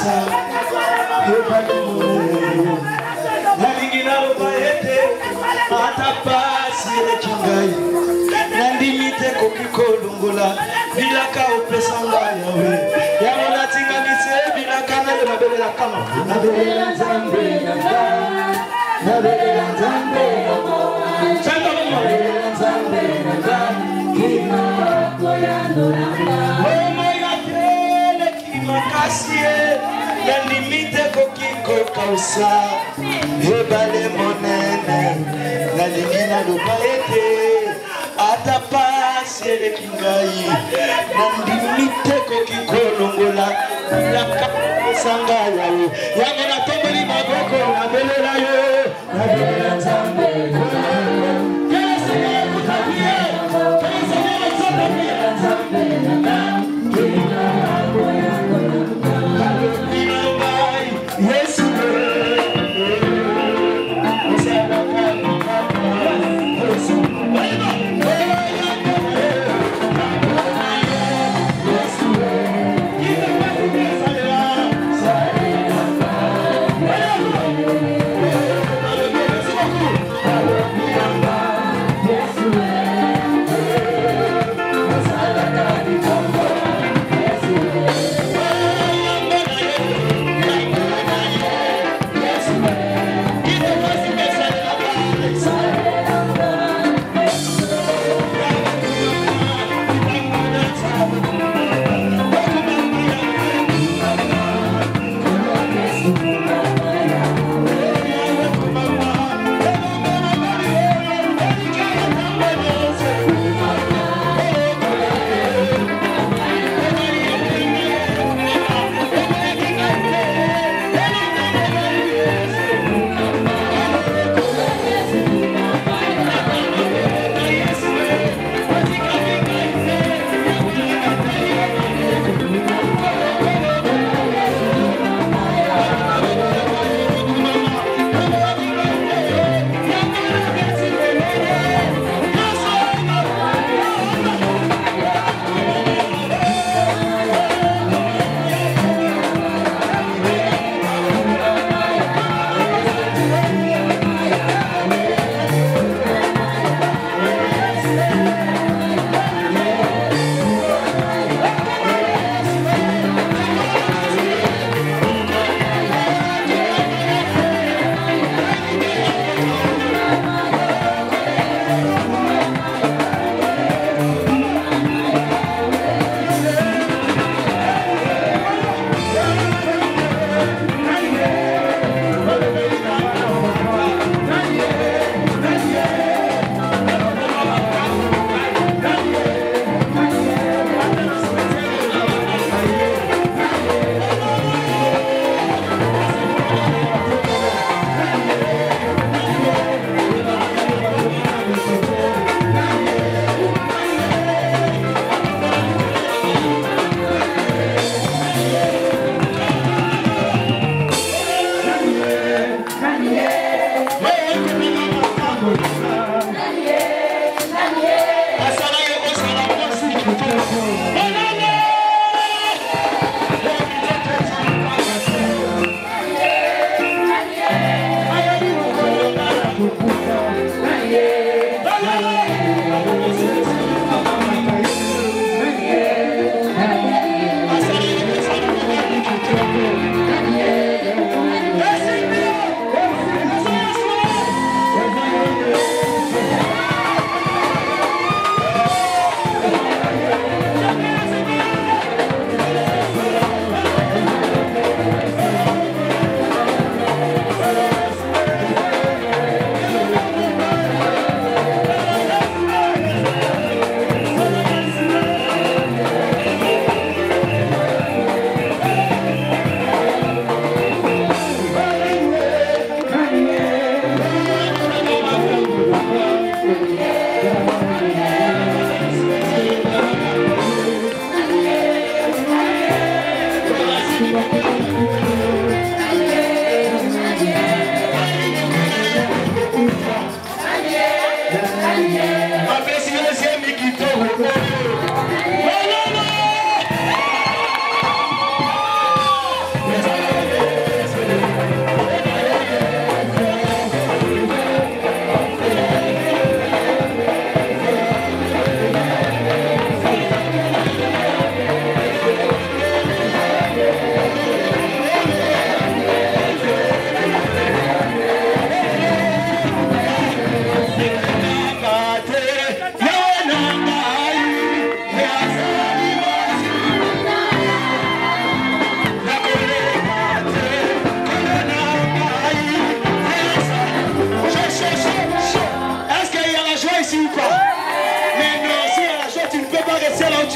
kausa nalingina robaete atapasi rekingai nandimite kokikolungola bilaka opesanga yawe yaona tingamise bilaka nabelela kama nabelela nzambe nabelela nzambe nabelela nzambe kima koyandolanga omayatele kimakasie nandimite kokiko kausa ebale monene nalingina lobaete atapasi elekingai nandimite kokikolongola nakasanga yawe yango natombeli maboko nabelela yo nabelela nzambe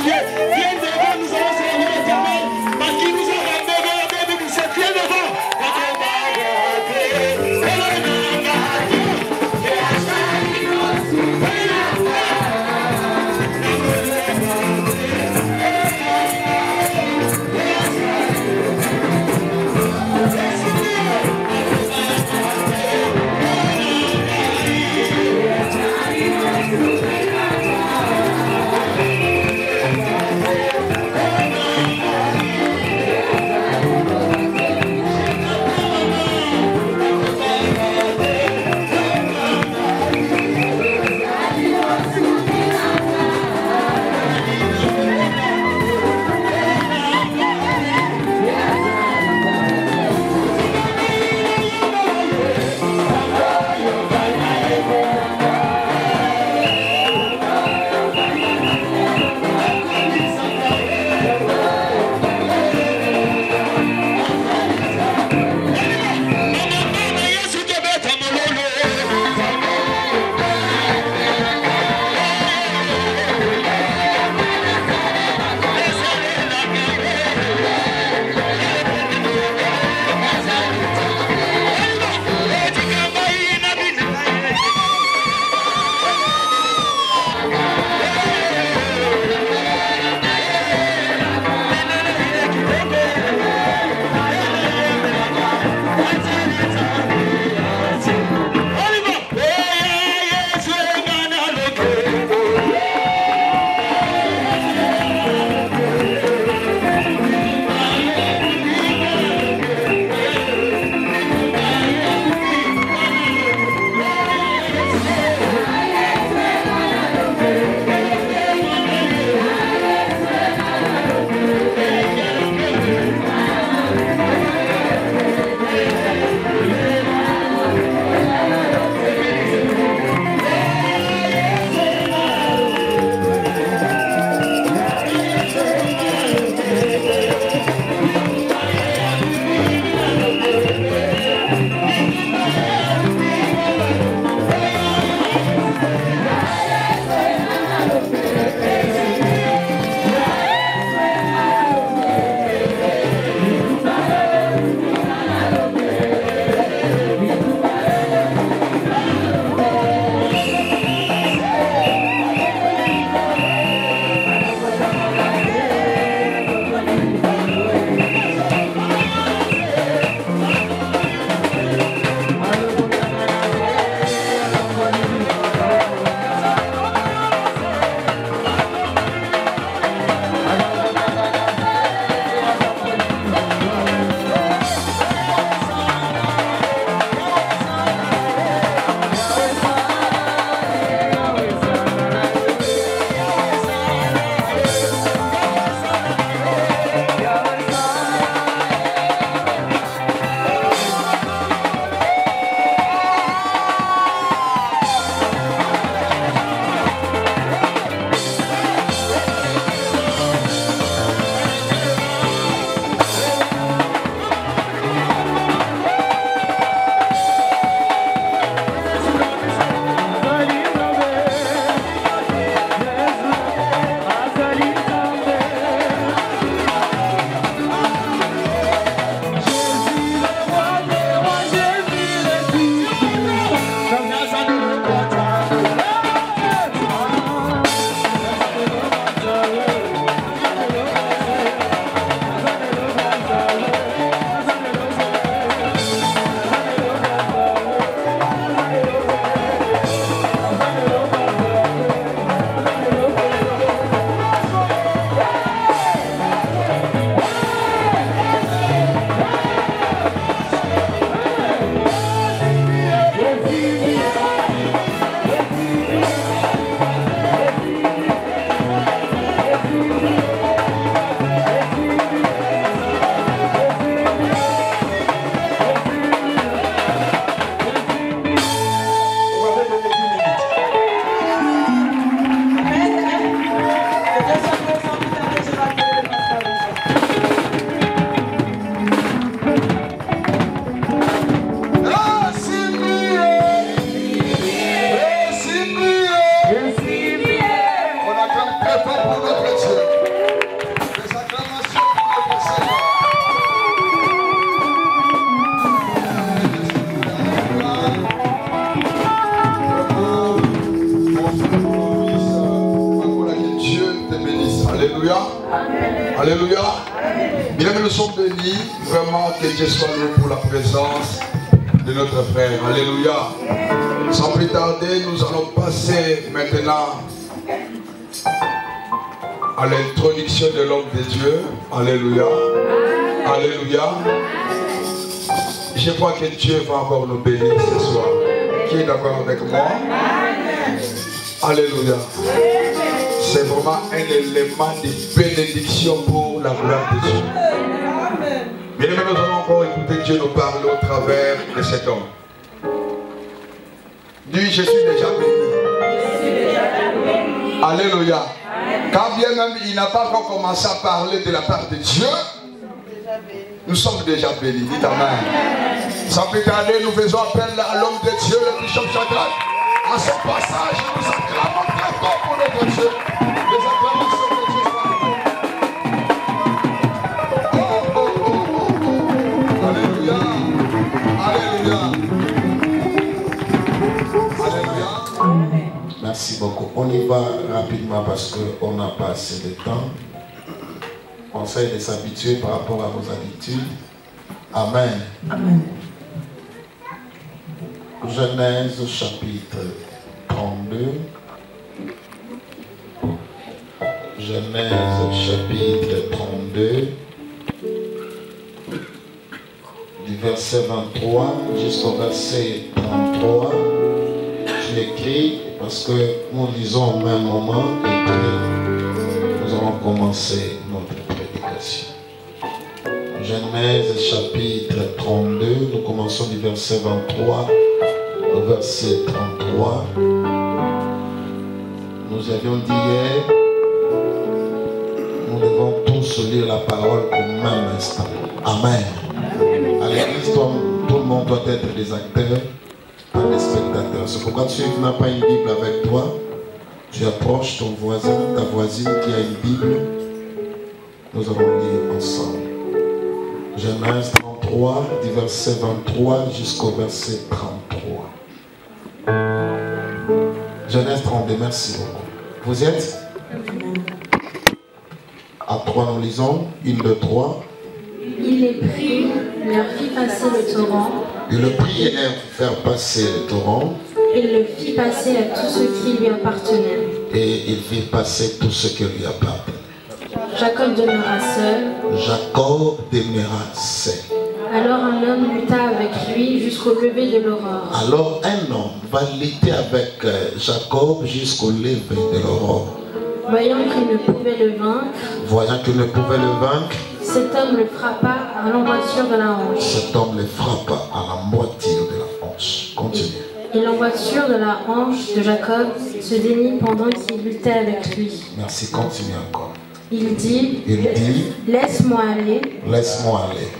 continuer. Viens devant, nous allons servir l'éternel. Parce qu'il nous a ramené la Bible, nous sommes bien devant. Alléluia. Alléluia. Bien aimés, nous sommes bénis. Vraiment que Dieu soit loué pour la présence de notre frère. Alléluia. Sans plus tarder, nous allons passer maintenant à l'introduction de l'homme de Dieu. Alléluia. Alléluia. Je crois que Dieu va encore nous bénir ce soir. Qui est d'accord avec moi? Alléluia. C'est vraiment un élément de bénédiction pour la gloire de Dieu. Bien aimés, nous allons encore écouter Dieu nous parler au travers de cet homme. Dis, je suis déjà béni. Alléluia. Quand bien même il n'a pas encore commencé à parler de la part de Dieu, nous sommes déjà bénis. Dites amen. Sans plus tarder, nous faisons appel à l'homme de Dieu, le bishop Shadrach. À son passage, nous acclamons très fort pour notre Dieu. Les acclamations de Dieu soient. Alléluia. Alléluia. Alléluia. Merci beaucoup. On y va rapidement parce qu'on n'a pas assez de temps. On essaie de s'habituer par rapport à vos habitudes. Amen. Amen. Genèse chapitre 32. Genèse chapitre 32. Du verset 23 jusqu'au verset 33. Je l'écris parce que nous lisons au même moment et puis nous allons commencer notre prédication. Genèse chapitre 32, nous commençons du verset 23 au verset 33. Nous avions dit hier, nous devons tous lire la parole au même instant. Amen. À l'église, tout le monde doit être des acteurs, pas des spectateurs. C'est pourquoi tu n'as pas une Bible avec toi, tu approches ton voisin, ta voisine qui a une Bible. Nous allons lire ensemble. Genèse 33, du verset 23 jusqu'au verset 33. Genèse 32, merci beaucoup. Vous êtes? À 3, nous lisons. 1, 2, 3. Il les prit, leur fit passer le torrent. Il le prit et leur faire passer le torrent. Il le fit passer à tout ce qui lui appartenait. Et il fit passer tout ce qui lui appartenait. Jacob demeura seul. Jacob demeura seul. Alors un homme lutta avec lui jusqu'au lever de l'aurore. Alors un homme va lutter avec Jacob jusqu'au lever de l'aurore. Voyant qu'il ne pouvait le vaincre, cet homme le frappa à l'emboîture de la hanche. Cet homme le frappa à l'emboîture de la hanche. Continue. Et l'emboîture de la hanche de Jacob se dénit pendant qu'il luttait avec lui. Merci, continue encore. Il dit, laisse-moi aller,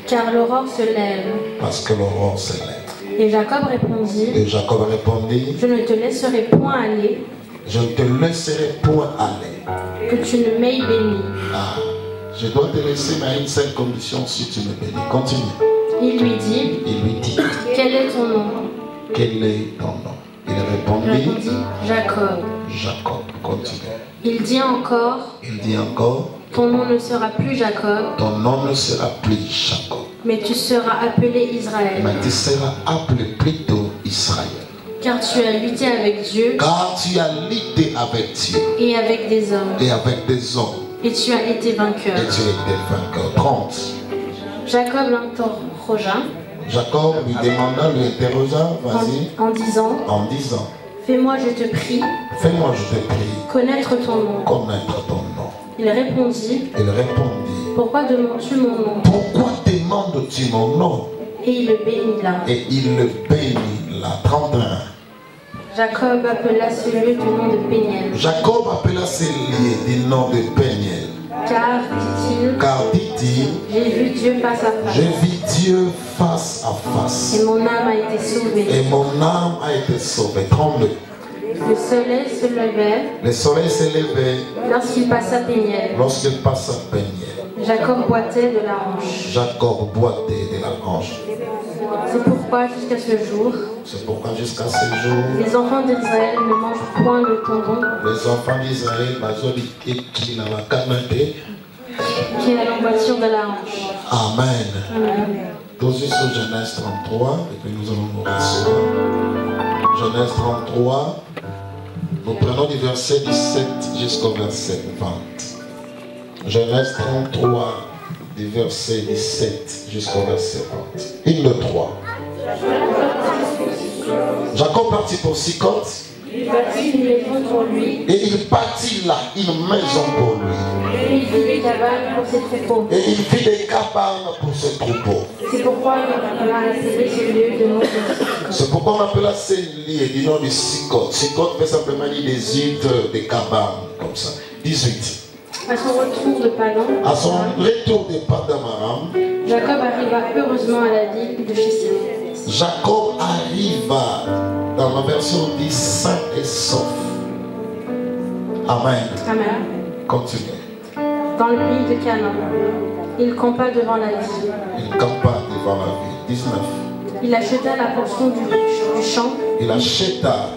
car l'aurore se lève. Parce que l'aurore se lève. Et Jacob répondit, je ne te laisserai point aller, que tu ne m'aies béni. Ah, je dois te laisser, mais à une seule condition, si tu me bénis. Continue. Il lui dit, quel est ton nom? Quel est ton nom? Il répondit, Jacob. Jacob, continue. Il dit encore, ton nom ne sera plus Jacob, mais tu seras appelé Israël. Plutôt Israël. Car tu as lutté avec Dieu, et avec des hommes, et tu as été vainqueur. 30. Jacob l'interrogea. Jacob lui interrogea, vas-y, en disant, fais-moi, je te prie, connaître ton nom. Il répondit, pourquoi demandes-tu mon nom? Et il le bénit là. 31. Jacob appela ce lieu du nom de Péniel. Car, dit-il, j'ai vu Dieu face à face. Et mon âme a été sauvée. 32. Le soleil se levait. Lorsqu'il passa Péniel. Jacob boitait de la hanche. C'est pourquoi jusqu'à ce jour, les enfants d'Israël ne mangent point le tendon, les enfants d'Israël qui est la l'emboîture de la hanche. Amen. Amen. Dans Genèse 33, et puis nous allons nous rasseoir. Genèse 33, nous prenons du verset 17 jusqu'au verset 20. Genèse 33, du verset 17 jusqu'au verset 20. 1, 2, 3. Jacob partit pour Succoth. Il bâtit une maison pour lui. Et il bâtit là une maison pour lui. Et il fit des cabanes pour ses troupeaux. Et il fit des cabanes pour ses troupeaux. C'est pourquoi on a appelé ce lieu de nom de Succoth. C'est pourquoi on appelle ce lieu du nom de Succoth. Succoth fait simplement dire des huttes, des cabanes, comme ça. 18. À son retour de Padan, Aram, Jacob arriva heureusement à la ville de Shechem. Jacob arriva, dans la version dit sain et sauf. Amen. Amen. Continuez. Dans le pays de Canaan, il campa devant la ville. Il campa devant la ville. 19. Il acheta la portion du champ. Il acheta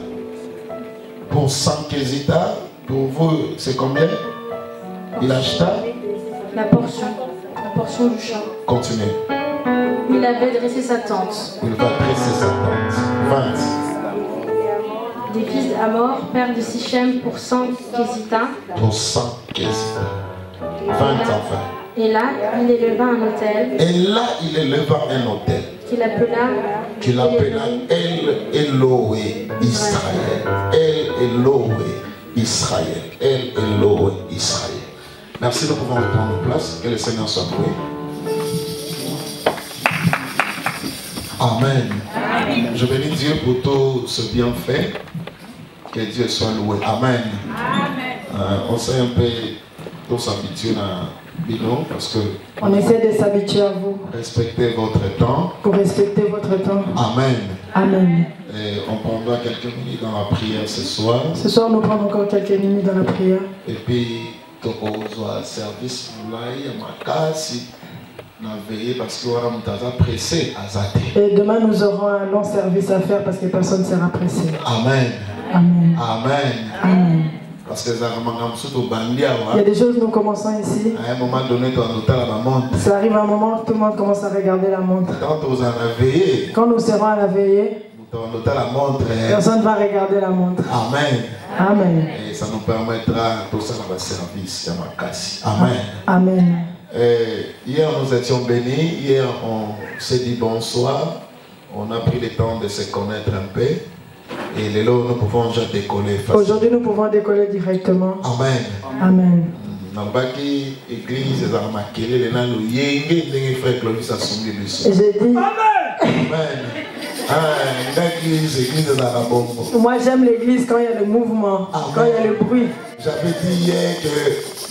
pour 100 késitas. Pour vous, c'est combien? Il acheta la portion du champ. Continuez. Il avait dressé sa tente. Il va dresser sa tente. 20. Des fils d'Amor, père de Sichem, pour 100 késitas. Pour 100 késitas. 20 enfin. Et là, il éleva un autel. Qu'il appela El Elohé Israël. El Elohé Israël. El Elohé Israël. Merci, nous pouvons reprendre place. Que le Seigneur soit loué. Amen. Amen. Je bénis Dieu pour tout ce bienfait. Que Dieu soit loué. Amen. Amen. On s'est un peu tous habitués à Bino parce que on essaie de s'habituer à vous. Respectez votre temps. Pour respecter votre temps. Amen. Amen. Et on prendra quelques minutes dans la prière ce soir. Ce soir, nous prendrons encore quelques minutes dans la prière. Et puis, on aura service parce qu'on a pressé à Zate. Et demain, nous aurons un long service à faire parce que personne ne sera pressé. Amen. Amen. Amen. Amen. Parce que il y a des choses, nous commençons ici. À un moment donné, tu as la montre. Ça arrive à un moment où tout le monde commence à regarder la montre. Quand nous serons à la veillée, personne ne va regarder la montre. Amen. Amen. Et ça nous permettra tout ça dans le service. Amen. Amen. Hier, nous étions bénis. Hier, on s'est dit bonsoir. On a pris le temps de se connaître un peu. Et les lots, nous pouvons déjà décoller. Aujourd'hui, nous pouvons décoller directement. Amen. Amen. Et j'ai dit Amen. Moi j'aime l'église quand il y a le mouvement. Amen. Quand il y a le bruit. J'avais dit hier que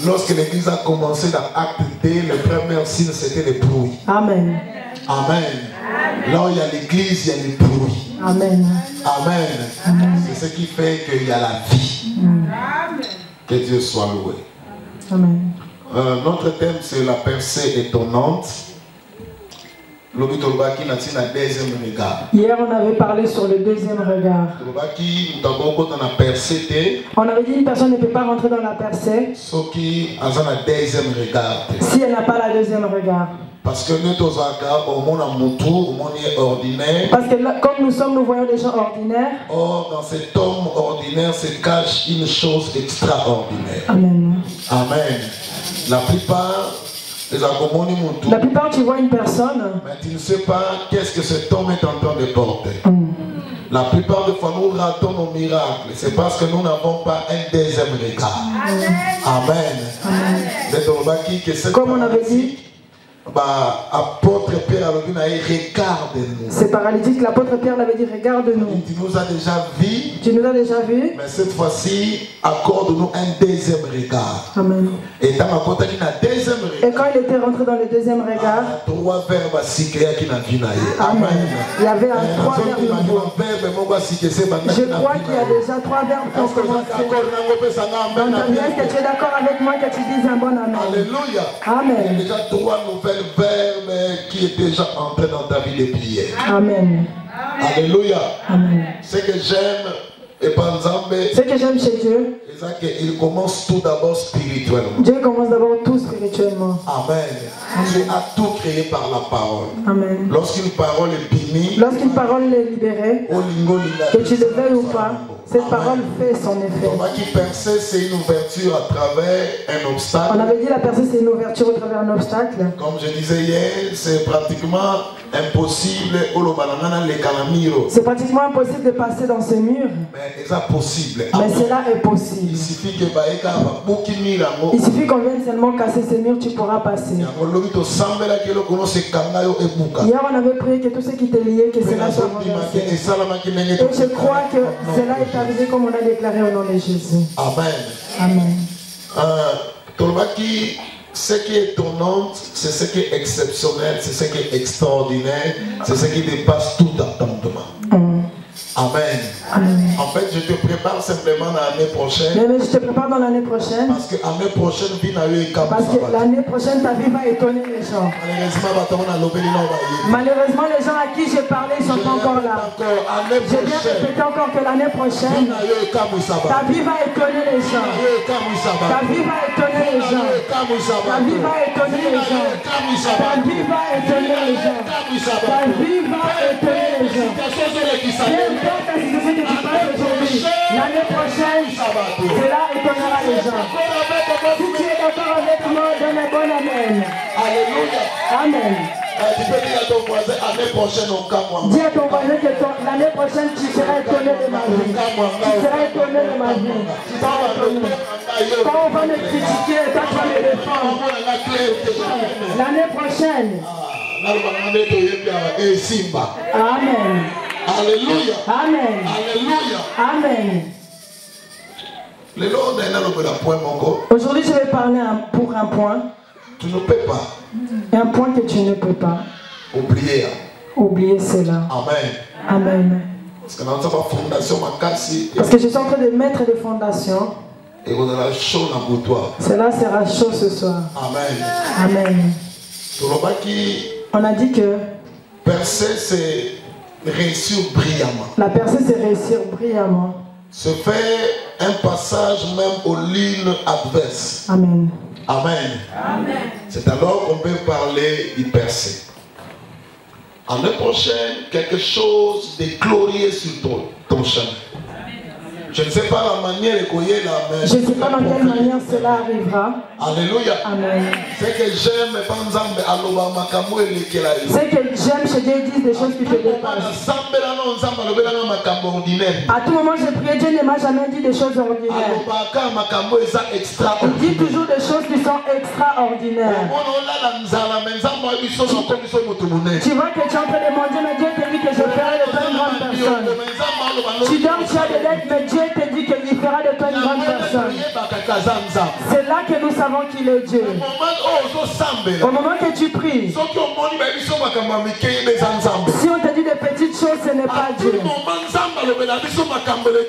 lorsque l'église a commencé dans Acte D, le premier signe c'était le bruit. Amen. Amen. Là où il y a l'église, il y a le bruit. Amen. Amen. Amen. C'est ce qui fait qu'il y a la vie. Amen. Que Dieu soit loué. Amen. Notre thème c'est la percée étonnante. Hier on avait parlé sur le deuxième regard. On avait dit une personne ne peut pas rentrer dans la percée si elle n'a pas la deuxième regard. Parce que nous ordinaire. Parce que là, comme nous sommes, nous voyons des gens ordinaires. Or, dans cet homme ordinaire se cache une chose extraordinaire. Amen. Amen. La plupart, tu vois une personne, mais tu ne sais pas qu'est-ce que cet homme est en train de porter. La plupart des fois, nous ratons nos miracles. C'est parce que nous n'avons pas un deuxième regard. Amen. Amen. Comme on avait dit, apôtre Pierre regarde-nous. C'est paralytique, l'apôtre Pierre l'avait dit, regarde-nous. Tu nous as déjà vu. Tu nous as déjà vu. Mais cette fois-ci, accorde-nous un deuxième regard. Amen. Et dans ma côté, il y a un deuxième Et quand il était rentré dans le deuxième regard, Amen. Il y avait trois verbes nouveaux. Je crois qu'il y a déjà trois verbes qui ont commencé. Donc, est-ce que tu es d'accord avec moi que tu dises un bon Amen? Alléluia. Amen. Il y a déjà trois nouvelles verbes qui est déjà entré dans ta vie de prière. Amen. Alléluia. Amen. Ce que j'aime, et par exemple, ce que j'aime chez Dieu, il commence tout d'abord spirituellement. Dieu commence d'abord tout spirituellement. Amen. Dieu a tout créé par la parole. Amen. Lorsqu'une parole est bénie, lorsqu'une parole est libérée, que tu le veuilles ou pas, cette parole fait son effet. Percer, c'est une ouverture à travers un obstacle. On avait dit la percée, c'est une ouverture à travers un obstacle. Comme je disais hier, c'est pratiquement impossible. C'est pratiquement impossible de passer dans ce mur. Mais c'est possible. Mais cela est possible. Il suffit qu'on vienne seulement casser ce mur, tu pourras passer. Hier, on avait prié que tout ce qui t'est lié, que cela soit renversé. Et je crois que cela est arrivé comme on a déclaré au nom de Jésus. Amen. Amen. Ce qui est étonnant, c'est ce qui est exceptionnel, c'est ce qui est extraordinaire, c'est ce qui dépasse tout attendement. Amen. Amen. En fait, je te prépare simplement l'année prochaine. Mais je te prépare dans l'année prochaine. Parce que l'année prochaine, ta vie va étonner les gens. Malheureusement, les gens à qui j'ai parlé ne sont pas encore là. Je viens répéter encore que l'année prochaine, ta vie va étonner les gens. Ta vie va étonner les gens. Ta vie va étonner les gens. Ta vie va étonner les gens. Ta vie va étonner les gens. L'année prochaine, cela étonnera les gens. Si tu es d'accord avec moi, donne un bon Amen. Alléluia. Amen. Tu peux dire à ton voisin, l'année prochaine, on camp. Dis à ton voisin que l'année prochaine, tu seras étonné de ma vie. Tu seras étonné de ma vie. Quand on va me critiquer, quand tu vas me défendre. L'année prochaine. Amen. Alléluia. Amen. Alléluia. Amen. Aujourd'hui, je vais parler pour un point. Tu ne peux pas. Un point que tu ne peux pas. Oublier. Oublier cela. Amen. Amen. Parce que je suis en train de mettre des fondations. Et on aura chaud pour toi. Cela sera chaud ce soir. Amen. Amen. On a dit que percer, c'est réussir brillamment. La percée, c'est réussir brillamment. Se faire un passage même aux lignes adverses. Amen. Amen. Amen. C'est alors qu'on peut parler du percée. L'année prochaine, quelque chose de glorieux sur ton chemin. Je ne sais pas la manière de couiller la main. Je ne sais pas dans quelle manière cela arrivera. Alléluia. Amen. C'est que j'aime, c'est que j'aime chez Dieu disent des choses qui te dépassent. À tout moment, je prie, Dieu ne m'a jamais dit des choses ordinaires. Il dit toujours des choses qui sont extraordinaires. Tu vois que tu es en train de demander, mais Dieu te dit que je ferai de toi une grande personne. Tu dors, tu as des lettres, mais Dieu te dit qu'il fera de toi une grande personne. C'est là que nous savons qu'il est Dieu. Au moment que tu pries, si on te dit des petites choses, ce n'est pas Dieu.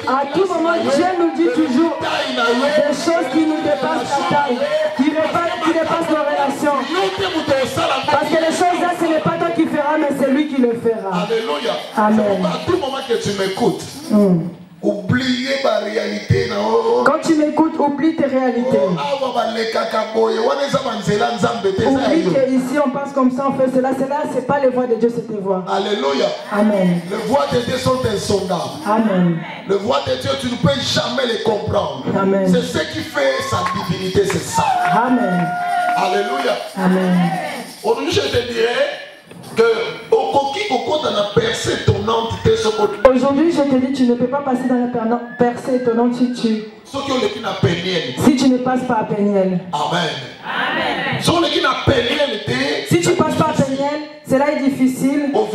À tout moment, Dieu nous dit toujours des choses qui nous dépassent la taille, qui dépassent nos relations. Parce que les choses là, ce n'est pas toi qui feras, mais c'est lui qui le fera. Alléluia. Amen. À tout moment que tu m'écoutes, oubliez ma réalité. Quand tu m'écoutes, oublie tes réalités. Oublie qu'ici on passe comme ça, on fait cela. Cela, c'est pas les voix de Dieu, c'est tes voix. Alléluia. Amen. Les voix de Dieu sont insondables. Amen. Les voix de Dieu, tu ne peux jamais les comprendre. Amen. C'est ce qui fait sa divinité, c'est ça. Amen. Alléluia. Amen. Aujourd'hui, je te dirais que aujourd'hui, je te dis, tu ne peux pas passer dans la percée étonnante si tu ne passes pas à Péniel. Amen. Amen. Si tu ne passes pas à Péniel, cela est difficile pour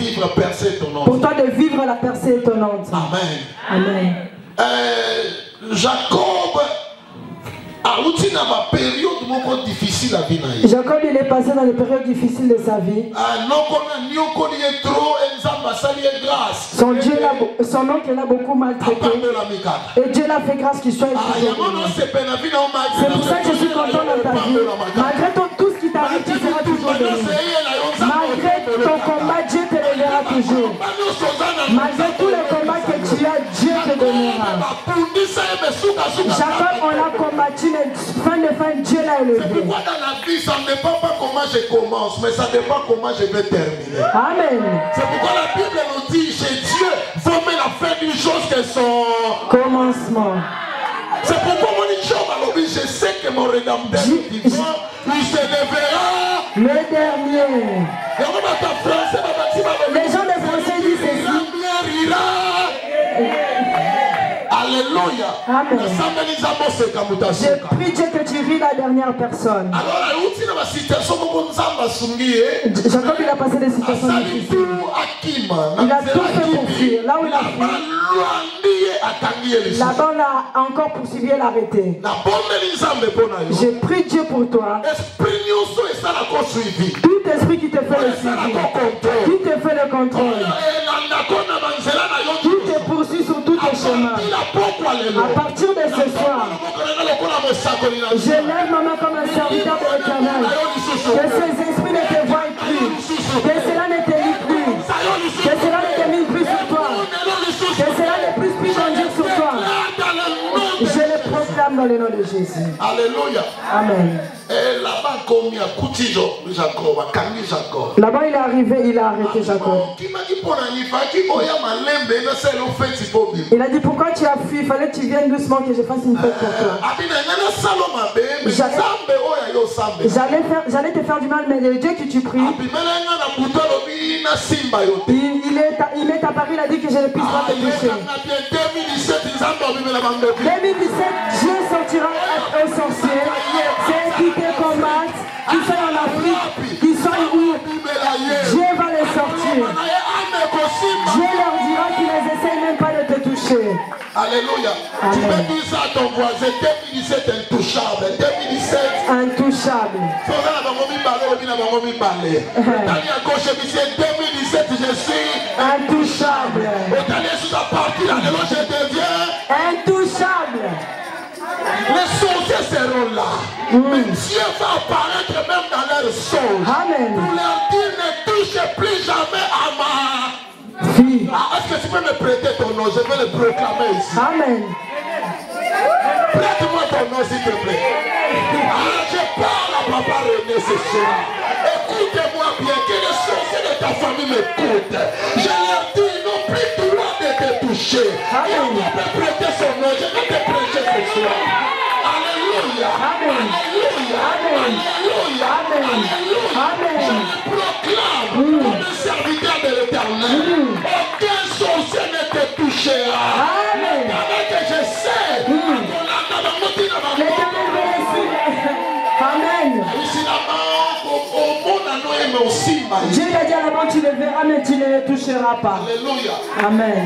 toi de vivre la percée étonnante. Amen. Amen. Jacob a eu une période difficile. Jacob, il est passé dans les périodes difficiles de sa vie. Son oncle l'a beaucoup maltraité. Et Dieu l'a fait grâce qu'il soit étudié. C'est pour ça que je suis content dans ta vie. Malgré tout ce qui t'arrive, tu seras toujours béni. Malgré ton combat, Dieu te lèvera toujours. Malgré tous les combats que tu as, Dieu te donnera. Jacob, on l'a combattu, mais fin de fin, Dieu l'a élevé. C'est pourquoi dans la vie, ça ne dépend pas comment je commence, mais ça dépend comment je vais terminer. Amen. C'est pourquoi la Bible nous dit, chez Dieu, vaut mieux la fin d'une chose que son commencement. C'est pourquoi mon Job, je sais que mon rédempteur vivant, il se lèvera le dernier. Les gens de français disent ceci. Alléluia. Amen. Je prie Dieu que tu ris la dernière personne. Jacob, il a passé des situations difficiles. Il a tout fait pour fuir. Là où il a fui, là-bas on a encore poursuivi et l'arrêté. Je prie Dieu pour toi. Tout esprit qui te fait le suivi, qui te fait le contrôle, qui te poursuit sur tous tes chemins. À partir de ce soir, je lève ma main comme un serviteur de l'Éternel. Que ces esprits ne te voient plus, que cela ne te lit plus, que cela ne te mine plus sur toi, que cela ne puisse plus grandir sur toi. Je le proclame dans le nom de Jésus. Alléluia. Amen. Et là-bas, comme il y a là-bas, il est arrivé, il a arrêté Jacob. Il a dit, pourquoi tu as fui? Il fallait que tu viennes doucement, que je fasse une fête pour toi. J'allais te faire du mal, mais le Dieu que tu pries, il m'est apparu, il a dit que je ne puisse pas te toucher. 2017, Dieu sortira un sorcier, c'est qui te combattent, qui sont en Afrique, qui sont où Dieu va les sortir. Dieu leur dira qu'il ne essaie même pas de te toucher. Alléluia. Amen. Tu peux dire ça à ton voisin. 2017 intouchable. 2017 intouchable. 2017 je suis intouchable. Je deviens intouchable. Les sorciers seront là. Mais Dieu va apparaître même dans leur soul. Amen. Pour leur dire ne touche plus jamais à ma fille. Est-ce que tu peux me prêter ton nom? Je vais le proclamer ici. Amen. Prête-moi ton nom s'il te plaît. Je parle à Papa René ce soir. Écoutez-moi bien, que les sorciers de ta famille m'écoutent. Je leur dis, ils n'ont plus droit de te toucher. Et on va te prêter son nom. Je vais te prêcher ce soir. Alléluia. Amen. Alléluia. Amen. Alléluia. Amen. Amen. Je le proclame comme un serviteur de l'Éternel. Aucun sorcier ne te touchera. Amen. Avec que je sais. L'Éternel va laisser. Amen. Dieu a dit à l'avant, tu le verras, mais tu ne le toucheras pas. Alléluia. Amen.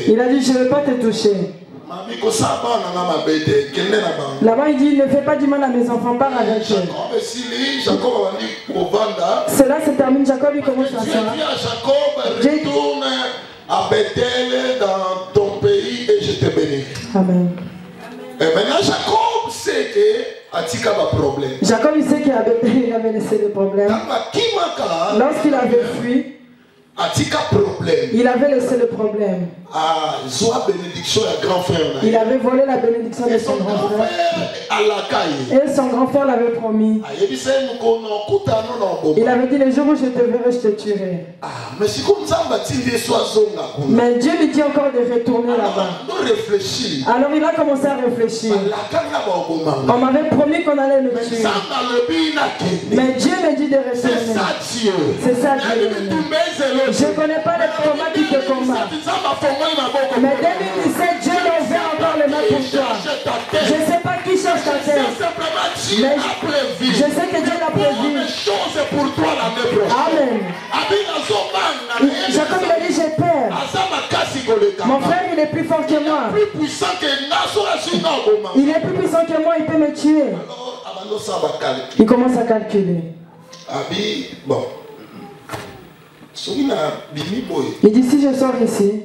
Il a dit, je ne vais pas te toucher. Là-bas, il dit, ne fais pas du mal à mes enfants, pars avec eux. Cela se termine, Jacob, il commence à s'asseoir. Retourne à Bethel dans ton pays et je te bénis. Amen. Et maintenant, Jacob sait que Atika a un problème. Jacob, il sait qu'il avait laissé des problèmes. Lorsqu'il avait fui, il avait laissé le problème. Il avait volé la bénédiction de son grand frère. Et son grand frère l'avait promis. Il avait dit, le jour où je te verrai, je te tuerai. Mais Dieu lui dit encore de retourner là-bas. Alors il a commencé à réfléchir. On m'avait promis qu'on allait le tuer. Mais Dieu me dit de rester. C'est ça Dieu. Je ne connais pas les combats qui te combattent. Mais 2017, Dieu m'a ouvert encore les mains pour toi. Je ne sais pas qui cherche ta terre. Mais je sais que Dieu l'a prévu. Amen. Jacob il a dit, j'ai peur. Mon frère, il est plus fort que moi. Il est plus puissant que moi, il peut me tuer. Il commence à calculer. Bon. Il dit si je sors ici,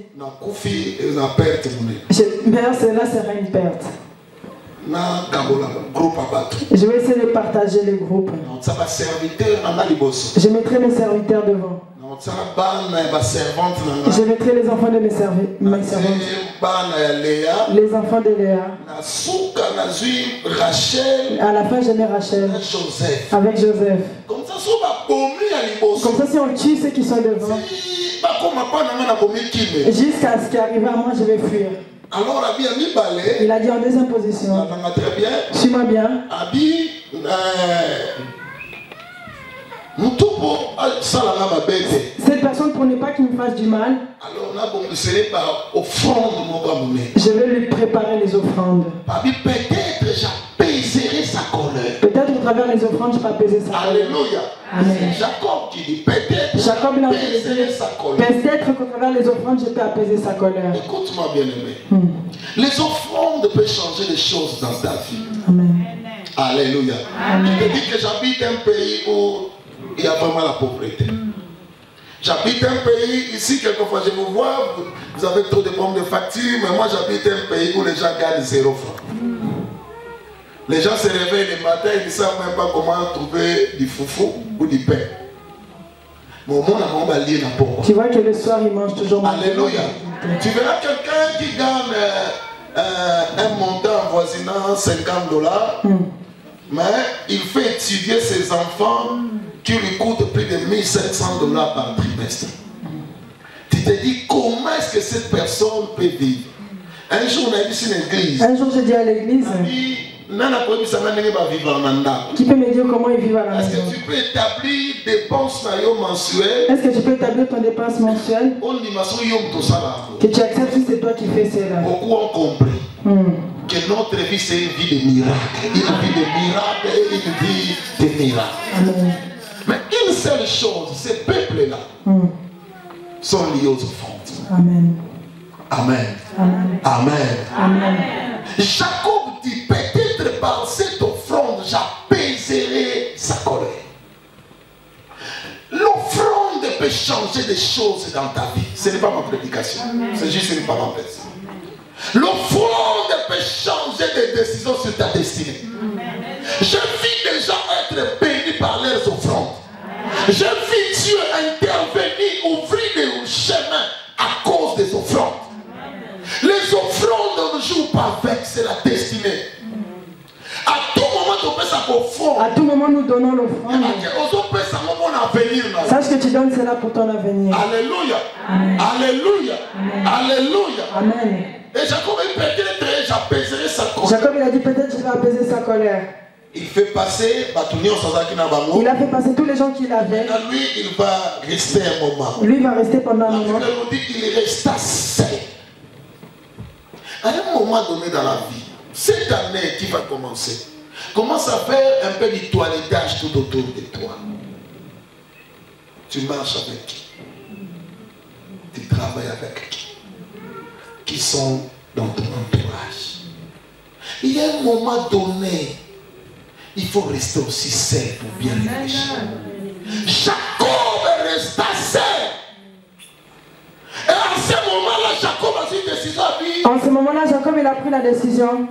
cela sera une perte. Je vais essayer de partager le groupe. Je mettrai mes serviteurs devant. Je mettrai les enfants de mes servantes. Les enfants de Léa. À la fin, je mets Rachel avec Joseph. Comme ça, si on tue ceux qui sont devant, jusqu'à ce qui arrive à moi, je vais fuir. Alors, il a dit en deuxième position. Suis-moi bien. Cette personne, pour ne pas qu'il me fasse du mal, je vais lui préparer les offrandes. Peut-être au travers les offrandes, je peux apaiser sa colère. Alléluia. Amen. Jacob qui dit peut-être sa colère. Peut-être qu'au travers les offrandes, je peux apaiser sa colère. Écoute-moi bien aimé. Les offrandes peuvent changer les choses dans ta vie. Amen. Alléluia. Amen. Je te dis que j'habite un pays où il y a vraiment la pauvreté. J'habite un pays, ici quelquefois je vous vois, vous avez trop de problèmes de factures, mais moi j'habite un pays où les gens gagnent 0 francs. Les gens se réveillent le matin, ils ne savent même pas comment trouver du foufou ou du pain. Tu vois que le soir il mange toujours. Alléluia. Tu verras quelqu'un qui gagne un montant avoisinant $50, mais il fait étudier ses enfants qui lui coûtent plus de $1,700 par trimestre. Tu te dis comment est-ce que cette personne peut vivre? Un jour on a dit sur l'église. Un jour j'ai dit à l'église. Qui peut me dire comment ils vivent à la maison? Est-ce que tu peux établir des dépenses mensuelles? Est-ce que tu peux établir ton dépense mensuelle? Que tu acceptes si c'est toi qui fais cela. Beaucoup ont compris que notre vie c'est une vie de miracles. Une vie de miracles et une vie de miracles. Amen. Mais une seule chose, ces peuples-là sont liés aux offrandes. Amen. Amen. Amen. Amen. Amen. Jacob dit peut-être par cette offrande j'apaiserai sa colère. L'offrande peut changer des choses dans ta vie. Ce n'est pas ma prédication, c'est juste une parenthèse. L'offrande peut changer des décisions sur ta destinée. Je vis des gens être bénis par leurs offrandes. Je vis Dieu intervenir, ouvrir des chemins à cause des offrandes. Les offrandes on ne joue pas avec, c'est la destinée. À tout moment, tu peux s'offrir. À tout moment, nous donnons l'offrande. Sache que tu donnes cela pour ton avenir. Alléluia. Amen. Alléluia. Amen. Alléluia. Amen. Et Jacob a dit peut-être j'apaiserai sa colère. Jacob il a dit peut-être je vais apaiser sa colère. Il fait passer il a fait passer tous les gens qu'il avait. Lui, il va rester un moment. Lui, il va rester pendant un moment. Il resta seul. À un moment donné dans la vie, cette année qui va commencer, commence à faire un peu du toilettage tout autour de toi. Tu marches avec qui? Tu travailles avec qui sont dans ton entourage. Il y a un moment donné, il faut rester aussi seul pour bien réfléchir. Jacob resta seul. Et à ce moment-là, Jacob a pris une décision. En ce moment-là, Jacob il a pris la décision.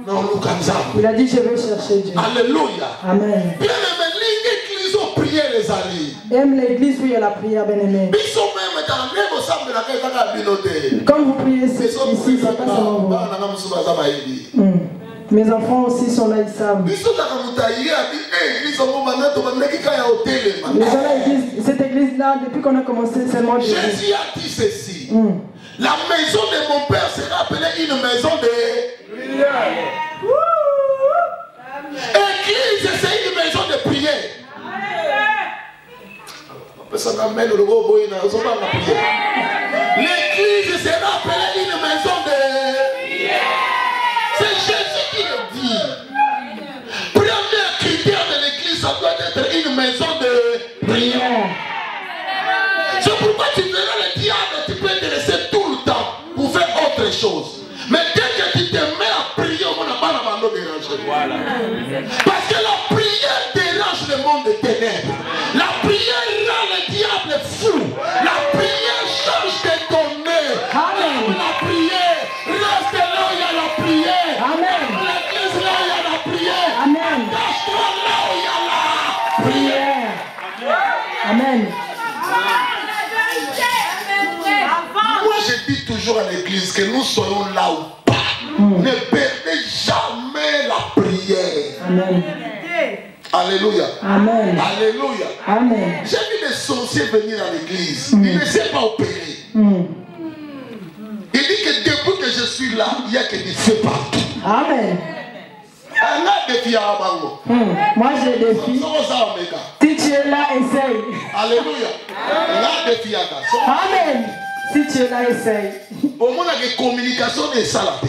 Il a dit je vais chercher Dieu. Alléluia. Amen. Bien aimé, l'église a prié les alliés. Aime l'église où il y a la prière, bien aimé. Comme vous priez ici, c'est pas seulement vous. Mes enfants aussi sont là, ils savent. Les gens là, cette église-là, depuis qu'on a commencé seulement Jésus a dit ceci. La maison de mon père sera appelée une maison de prière. Église, c'est une maison de prière. L'église sera appelée une maison de prière. C'est Jésus qui le dit. Premier critère de l'église, ça doit être une maison de prière. C'est pourquoi tu verras le diable, tu peux te laisser tout le temps pour faire autre chose. Mais dès que tu te mets à prier, on n'a pas l'abandon déranger. Parce que la prière dérange le monde des ténèbres. La prière rend le diable fou. La prière change de tonnerre. Amen. La prière reste là où il y a la prière. Amen. L'église là où il y a la prière. Amen. Cache-toi là où il y a la prière. Amen. Moi je dis toujours à l'église que nous soyons là ou pas. Ne perdez jamais la prière. Amen. Alléluia. Amen. Alléluia. Amen. J'ai vu des sorciers venir à l'église. Ils ne savent pas opérer. Il dit que depuis que je suis là, il n'y a que des feux partout. Amen. Moi je défie. Si tu es là, essaye. Alléluia. Amen. Si tu es là, essaye.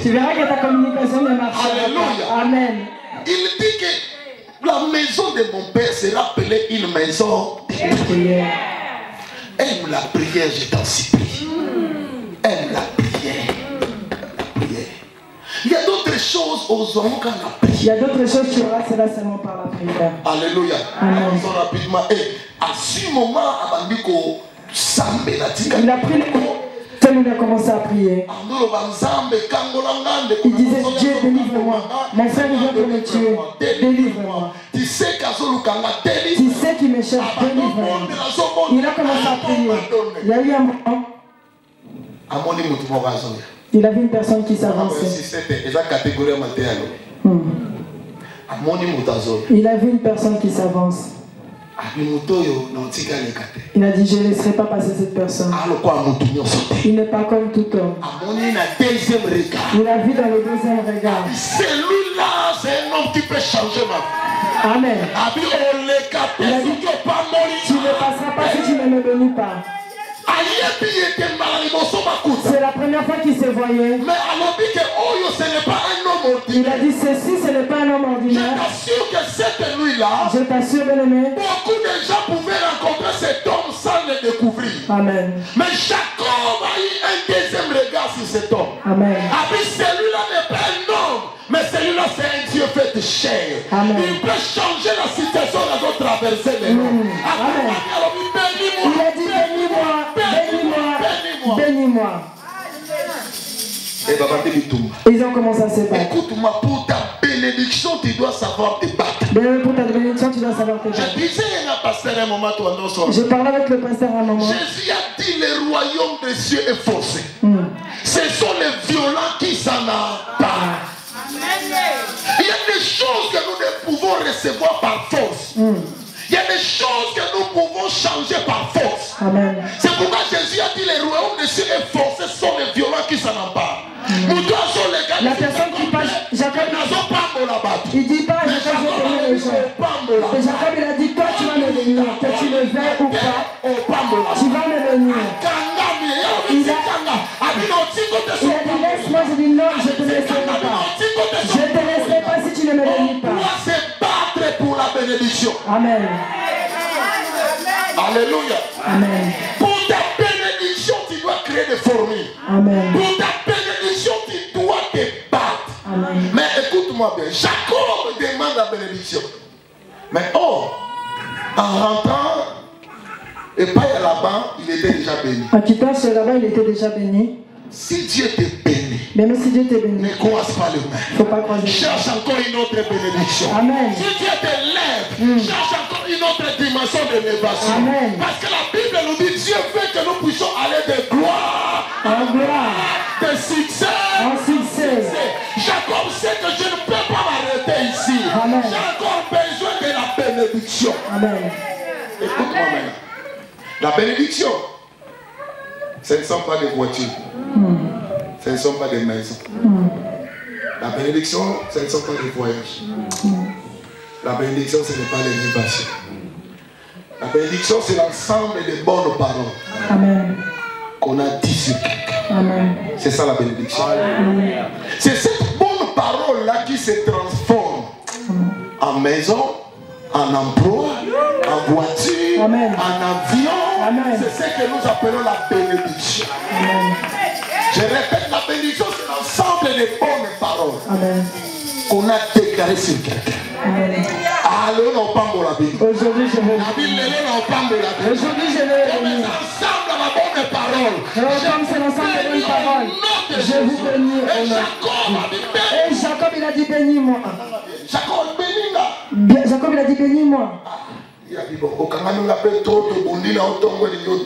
Tu verras que ta communication ne marche pas. Alléluia. Amen. Il dit que la maison de mon père sera appelée une maison de prière. Aime la prière, je t'en supplie. Aime la prière. La prière. Il y a d'autres choses aux hommes qu'à la prière. Il y a d'autres choses qui aura cela seulement par la prière. Alléluia. Amen. Rapidement. Et à ce moment, il a pris le coup. Il a commencé à prier. Il disait, Dieu, délivre-moi. Mon frère vient pour me tuer. Délivre-moi. Tu sais qu'il me cherche. Délivre-moi. Il a commencé à prier. Il y a eu un moment. Il a vu une personne qui s'avançait. Il a vu une personne qui s'avance. Il a dit, je ne laisserai pas passer cette personne. Il n'est pas comme tout homme. Il a vu dans le deuxième regard. Celui-là, c'est un homme qui peut changer ma vie. Amen. Il a dit, tu ne passeras pas si tu ne me bénis pas. C'est la première fois qu'il se voyait. Mais ce n'est pas un homme Il ordinaire. a dit ceci, ce n'est pas un homme Je ordinaire. t'assure que cette nuit-là, Je t'assure, bien-aimé. beaucoup de gens pouvaient rencontrer cet homme sans le découvrir. Amen. Mais Jacob a eu un deuxième regard sur cet homme. Amen. Celui-là n'est pas un homme, mais celui-là c'est un Dieu fait de chair. Amen. Il peut changer la situation dans notre traversée maintenant. Amen. Il a dit bénis-moi, bénis-moi, bénis-moi. Ils ont commencé à se battre. Écoute-moi, pour ta bénédiction, tu dois savoir te battre. Pour ta bénédiction, tu dois savoir te battre. Je disais à un pasteur un moment, toi, non, je parlais avec le pasteur un moment. Jésus a dit le royaume des cieux est forcé. Ce sont les violents qui s'en emparent. Il y a des choses que nous ne pouvons recevoir par force. Il y a des choses que nous pouvons changer par force. Amen. C'est pourquoi Jésus a dit le royaume des cieux est forcé, ce sont les violents qui s'en emparent. La personne qui passe, Jacob, il dit pas, Jacob, je vais bénir les gens. Et Jacob, il a dit, toi, tu vas me bénir. Que tu le veuilles ou pas, tu vas me bénir. Il a dit, laisse-moi, je dis non, je ne te laisserai pas. Je ne te laisserai pas si tu ne me bénis pas. On doit se battre pour la bénédiction. Amen. Alléluia. Amen. Pour ta bénédiction, tu dois créer des fourmis. Amen. Pour ta bénédiction, tu dois te battre. Amen. Mais écoute-moi bien, Jacob demande la bénédiction. Mais en rentrant, et pas là-bas, il était déjà béni. En quittant ce là-bas, il était déjà béni. Si Dieu te bénit, même si Dieu te bénit, ne croise pas le main. Faut pas croiser. Cherche encore une autre bénédiction. Amen. Si Dieu te lève, cherche encore une autre dimension d'élévation. Amen. Parce que la Bible nous dit Dieu veut que nous puissions aller de gloire en gloire, de succès en succès. Jacob sait que je ne peux pas m'arrêter ici. Amen. J'ai encore besoin de la bénédiction. Amen. Écoute-moi maintenant. La bénédiction, ce ne sont pas des voitures. Ce ne sont pas des maisons. La bénédiction, ce ne sont pas des voyages. La bénédiction, ce n'est pas l'élévation. La bénédiction, c'est l'ensemble des bonnes paroles. Amen. Qu'on a dit sur quelqu'un. Amen. C'est ça la bénédiction. C'est cette bonne parole-là qui se transforme en maison, en emploi, en voiture, Amen. en avion. Amen. C'est ce que nous appelons la bénédiction. Amen. Je répète, la bénédiction, c'est l'ensemble des bonnes paroles. Amen. qu'on a déclaré sur quelqu'un. Aujourd'hui, je vais. Aujourd'hui, je vais bénir. Comme c'est l'ensemble des bonnes paroles, je vous bénis au nom. Et Jacob, il a dit bénis-moi. Jacob, il a dit bénis-moi.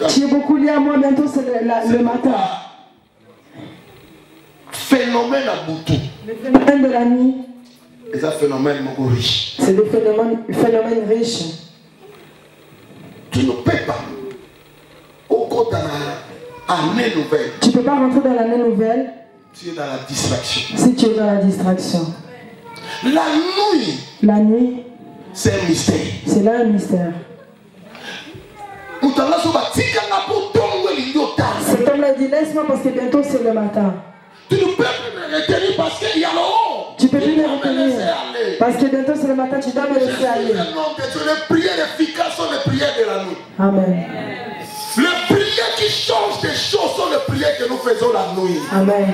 Tu es beaucoup lié à moi, bientôt c'est le matin. Phénomène à Boutou. Le phénomène de la nuit. C'est un phénomène riche. C'est des phénomènes riches. Tu ne peux pas. Tu ne peux pas rentrer dans l'année nouvelle. Tu es dans la distraction. Si tu es dans la distraction. La nuit. C'est un mystère. C'est là un mystère. Cet homme-là dit laisse-moi parce que bientôt c'est le matin. Tu ne peux plus me retenir parce qu'il y a le haut. Tu peux plus me retenir parce que bientôt c'est le matin, tu dois me laisser aller. Les prières efficaces sont les prières de la nuit. Amen. Les prières qui changent des choses sont les prières que nous faisons la nuit. Amen.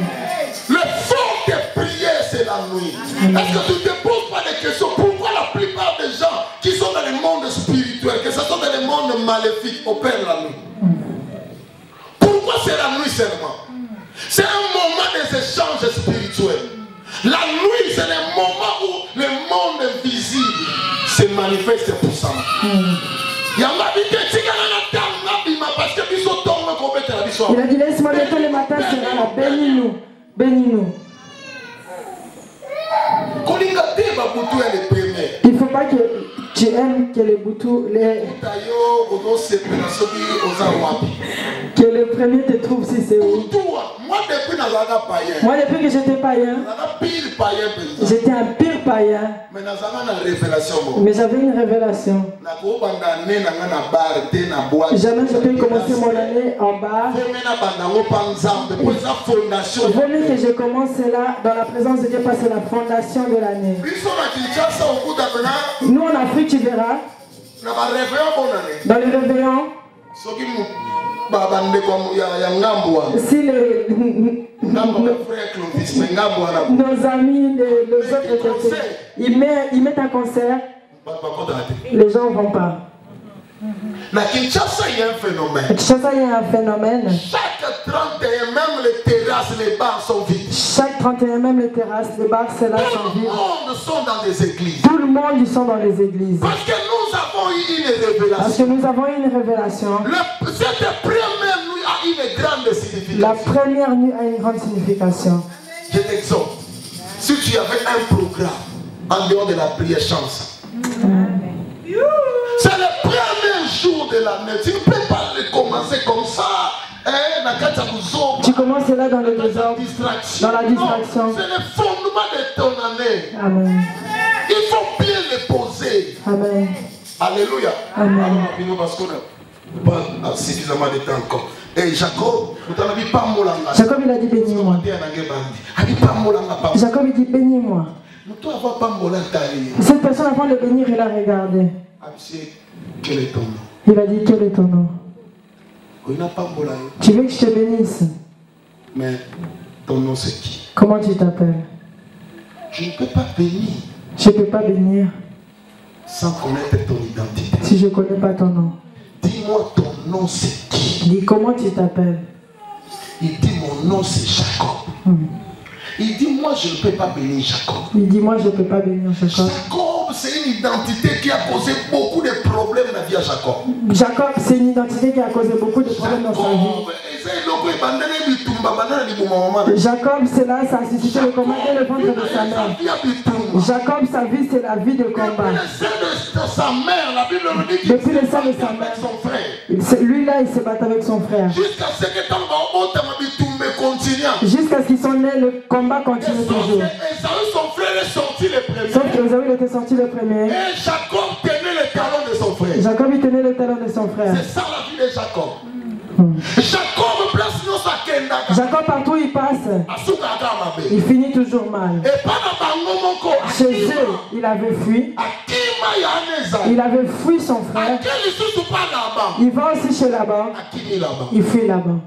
Le fond des prières, c'est la nuit. Est-ce que tu ne te poses pas des questions? Pourquoi la plupart des gens qui sont dans le monde spirituel, que ce soit dans le monde maléfique, opèrent la nuit? Pourquoi c'est la nuit seulement? C'est un moment des échanges spirituels. La nuit, c'est le moment où le monde invisible se manifeste pour ça. Il a dit laisse-moi bientôt le matin sera là. Bénis-nous. Bénis-nous. Il ne faut pas que tu aimes que les boutous, que le premier te trouve si c'est où. Moi depuis que j'étais païen, j'étais un pire païen. Mais j'avais une révélation. Jamais je peux commencer mon année en bar. Il vaut mieux que je commence là dans la présence de Dieu parce que c'est la fondation de l'année. Nous en Afrique, tu verras, dans les réveillons, si nos amis, les autres côtés, ils mettent un concert, les gens ne vont pas. À Kinshasa, il y a un phénomène. À Kinshasa, il y a un phénomène. Chaque 31, même les terrasses, les bars sont vides. Chaque 31, même les terrasses, les bars, c'est là sont vides. Tout le monde sont dans les églises. Tout le monde, ils sont dans les églises. Parce que nous avons eu une révélation. Parce que nous avons eu une révélation. Cette première nuit a une grande signification. La première nuit a une grande signification. Je t'exhorte. Si tu avais un programme en dehors de la prière chance, c'est le premier jour de l'année. Tu ne peux pas le commencer comme ça. Tu commences là dans le désordre, dans la distraction. C'est le fondement de ton année. Amen. Il faut bien le poser. Amen. Alléluia. Amen. Parce qu'on n'a pas suffisamment de temps encore. Et Jacob, Jacob il a dit bénis-moi. Jacob il dit bénis-moi. Cette personne avant de bénir, il a regardé. Quel est ton nom? Il a dit quel est ton nom? Tu veux que je te bénisse? Mais ton nom c'est qui? Comment tu t'appelles? Je ne peux pas bénir. Je ne peux pas bénir sans connaître ton identité. Si je ne connais pas ton nom. Dis-moi ton nom c'est qui? Dis comment tu t'appelles? Il dit mon nom c'est Jacob. Il dit moi je ne peux pas bénir Jacob. Il dit moi je ne peux pas bénir Jacob. Jacob c'est une identité qui a causé beaucoup de problèmes dans la vie à Jacob. Jacob c'est une identité qui a causé beaucoup de problèmes dans sa vie. Jacob c'est là ça a suscité le combat et le ventre de sa mère. Jacob sa vie c'est la vie de combat. Depuis le sang de sa mère. Lui là il se bat avec son frère. Jusqu'à ce qu'ils sont nés, le combat continue toujours. Son frère est sorti le premier. Sauf qu'Ésaü était sorti le premier. Et Jacob tenait le talon de son frère. Jacob il tenait le talon de son frère. C'est ça la vie de Jacob. Jacob place nous sa kenda. Jacob partout il passe. Il finit toujours mal. Chez eux, il avait fui. Il avait fui son frère. Il va aussi chez Laban. Il fuit Laban.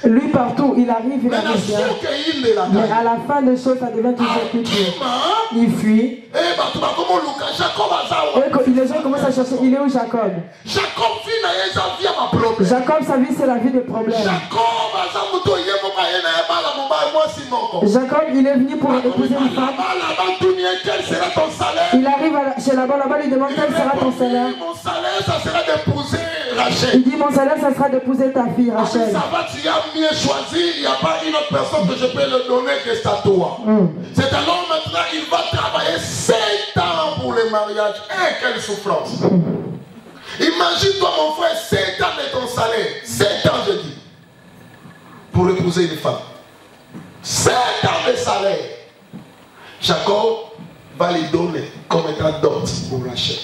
Lui partout, il arrive, il arrive bien. Mais à la fin des choses, ça devient toujours plus dur. Il fuit. Et les gens commencent à chercher, il est où Jacob? Jacob, sa vie, c'est la vie des problèmes. Jacob, il est venu pour épouser une femme. Il arrive chez Laban, Laban lui demande quel sera ton salaire. Mon salaire, ça sera d'épouser Rachel. Il dit mon salaire, ça sera d'épouser ta fille Rachel. Ça va, tu as mieux choisi, il n'y a pas une autre personne que je peux le donner que c'est à toi. C'est alors maintenant, il va travailler 7 ans pour le mariage. Et quelle souffrance. Imagine-toi mon frère, 7 ans de ton salaire. 7 ans je dis. Pour épouser une femme. 7 ans de salaire. Jacob va lui donner comme étant dot pour Rachel.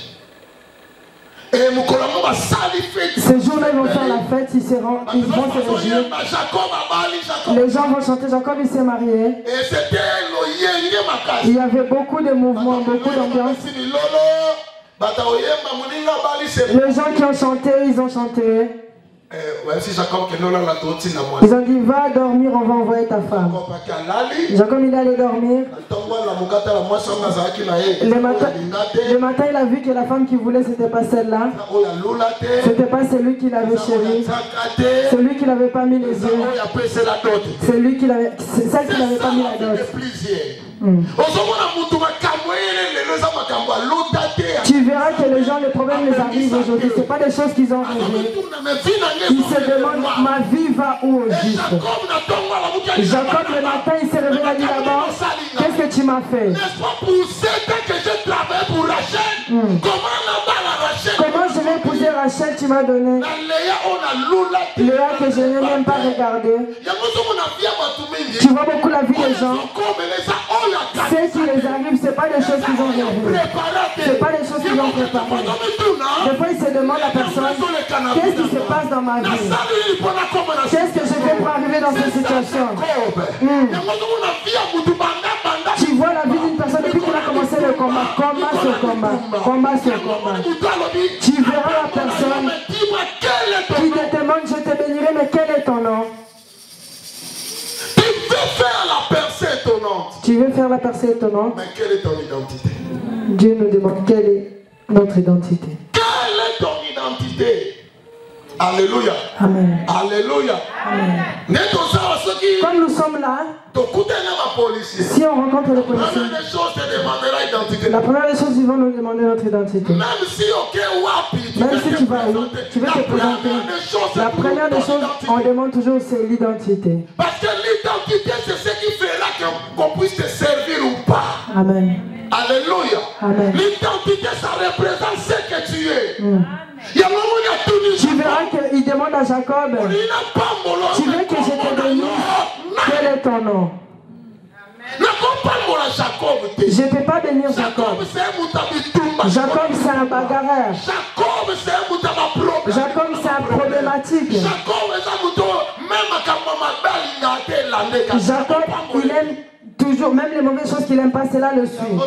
Et mon collègue va saluer. Ces jours-là, ils vont faire la fête, ils vont se réjouir. Les gens vont chanter, Jacob il s'est marié. Il y avait beaucoup de mouvements, beaucoup d'ambiance. Les gens qui ont chanté, ils ont chanté. Ils ont dit va dormir, on va envoyer ta femme. Jacob il allait dormir. Le matin il a vu que la femme qu'il voulait c'était pas celle-là. C'était pas celui qu'il avait chéri. Celui qui n'avait pas mis les yeux. Celui qui l'avait, celle qui n'avait pas mis la dot. Tu verras que les gens, les problèmes les arrivent aujourd'hui. Ce n'est pas des choses qu'ils ont rêvé. Ils se demandent, ma vie va où au juste? Jacob le matin, il s'est réveillé à là-bas. Qu'est-ce que tu m'as fait? Comment je vais épouser Rachel, tu m'as donné? Léa que je n'ai même pas regardé. Tu vois beaucoup la vie des gens. Ce qui les arrive, ce n'est pas des choses qu'ils ont rêvé. Ce n'est pas des choses qu'ils ont préparées. Des fois, ils se demandent à la personne, qu'est-ce qui se passe dans ma vie? Qu'est-ce que je fais pour arriver dans cette situation? Tu vois la vie d'une personne depuis qu'il a commencé le combat, combat sur combat, combat sur combat. Tu verras la personne qui te demande, je te bénirai, mais quel est ton nom? Tu veux faire la percée étonnante. Tu veux faire la percée étonnante. Mais quelle est ton identité? Dieu nous demande quelle est notre identité. Quelle est ton identité? Alléluia. Amen. Alléluia. Amen. Quand nous sommes là, si on rencontre les policiers, la première des choses, ils vont nous demander notre identité. Même si tu vas où, tu veux te présenter. La première des choses, on demande toujours, c'est l'identité. Parce que l'identité, c'est ce qui fera qu'on puisse te servir ou pas. Amen. Alléluia. L'identité, ça représente ce que tu es. Tu verras qu'il demande à Jacob, tu veux que je te bénisse? Quel est ton nom? Je ne peux pas bénir Jacob. Jacob c'est un bagarreur. Jacob c'est un problématique. Jacob il aime toujours, même les mauvaises choses qu'il n'aime pas, c'est là le suit.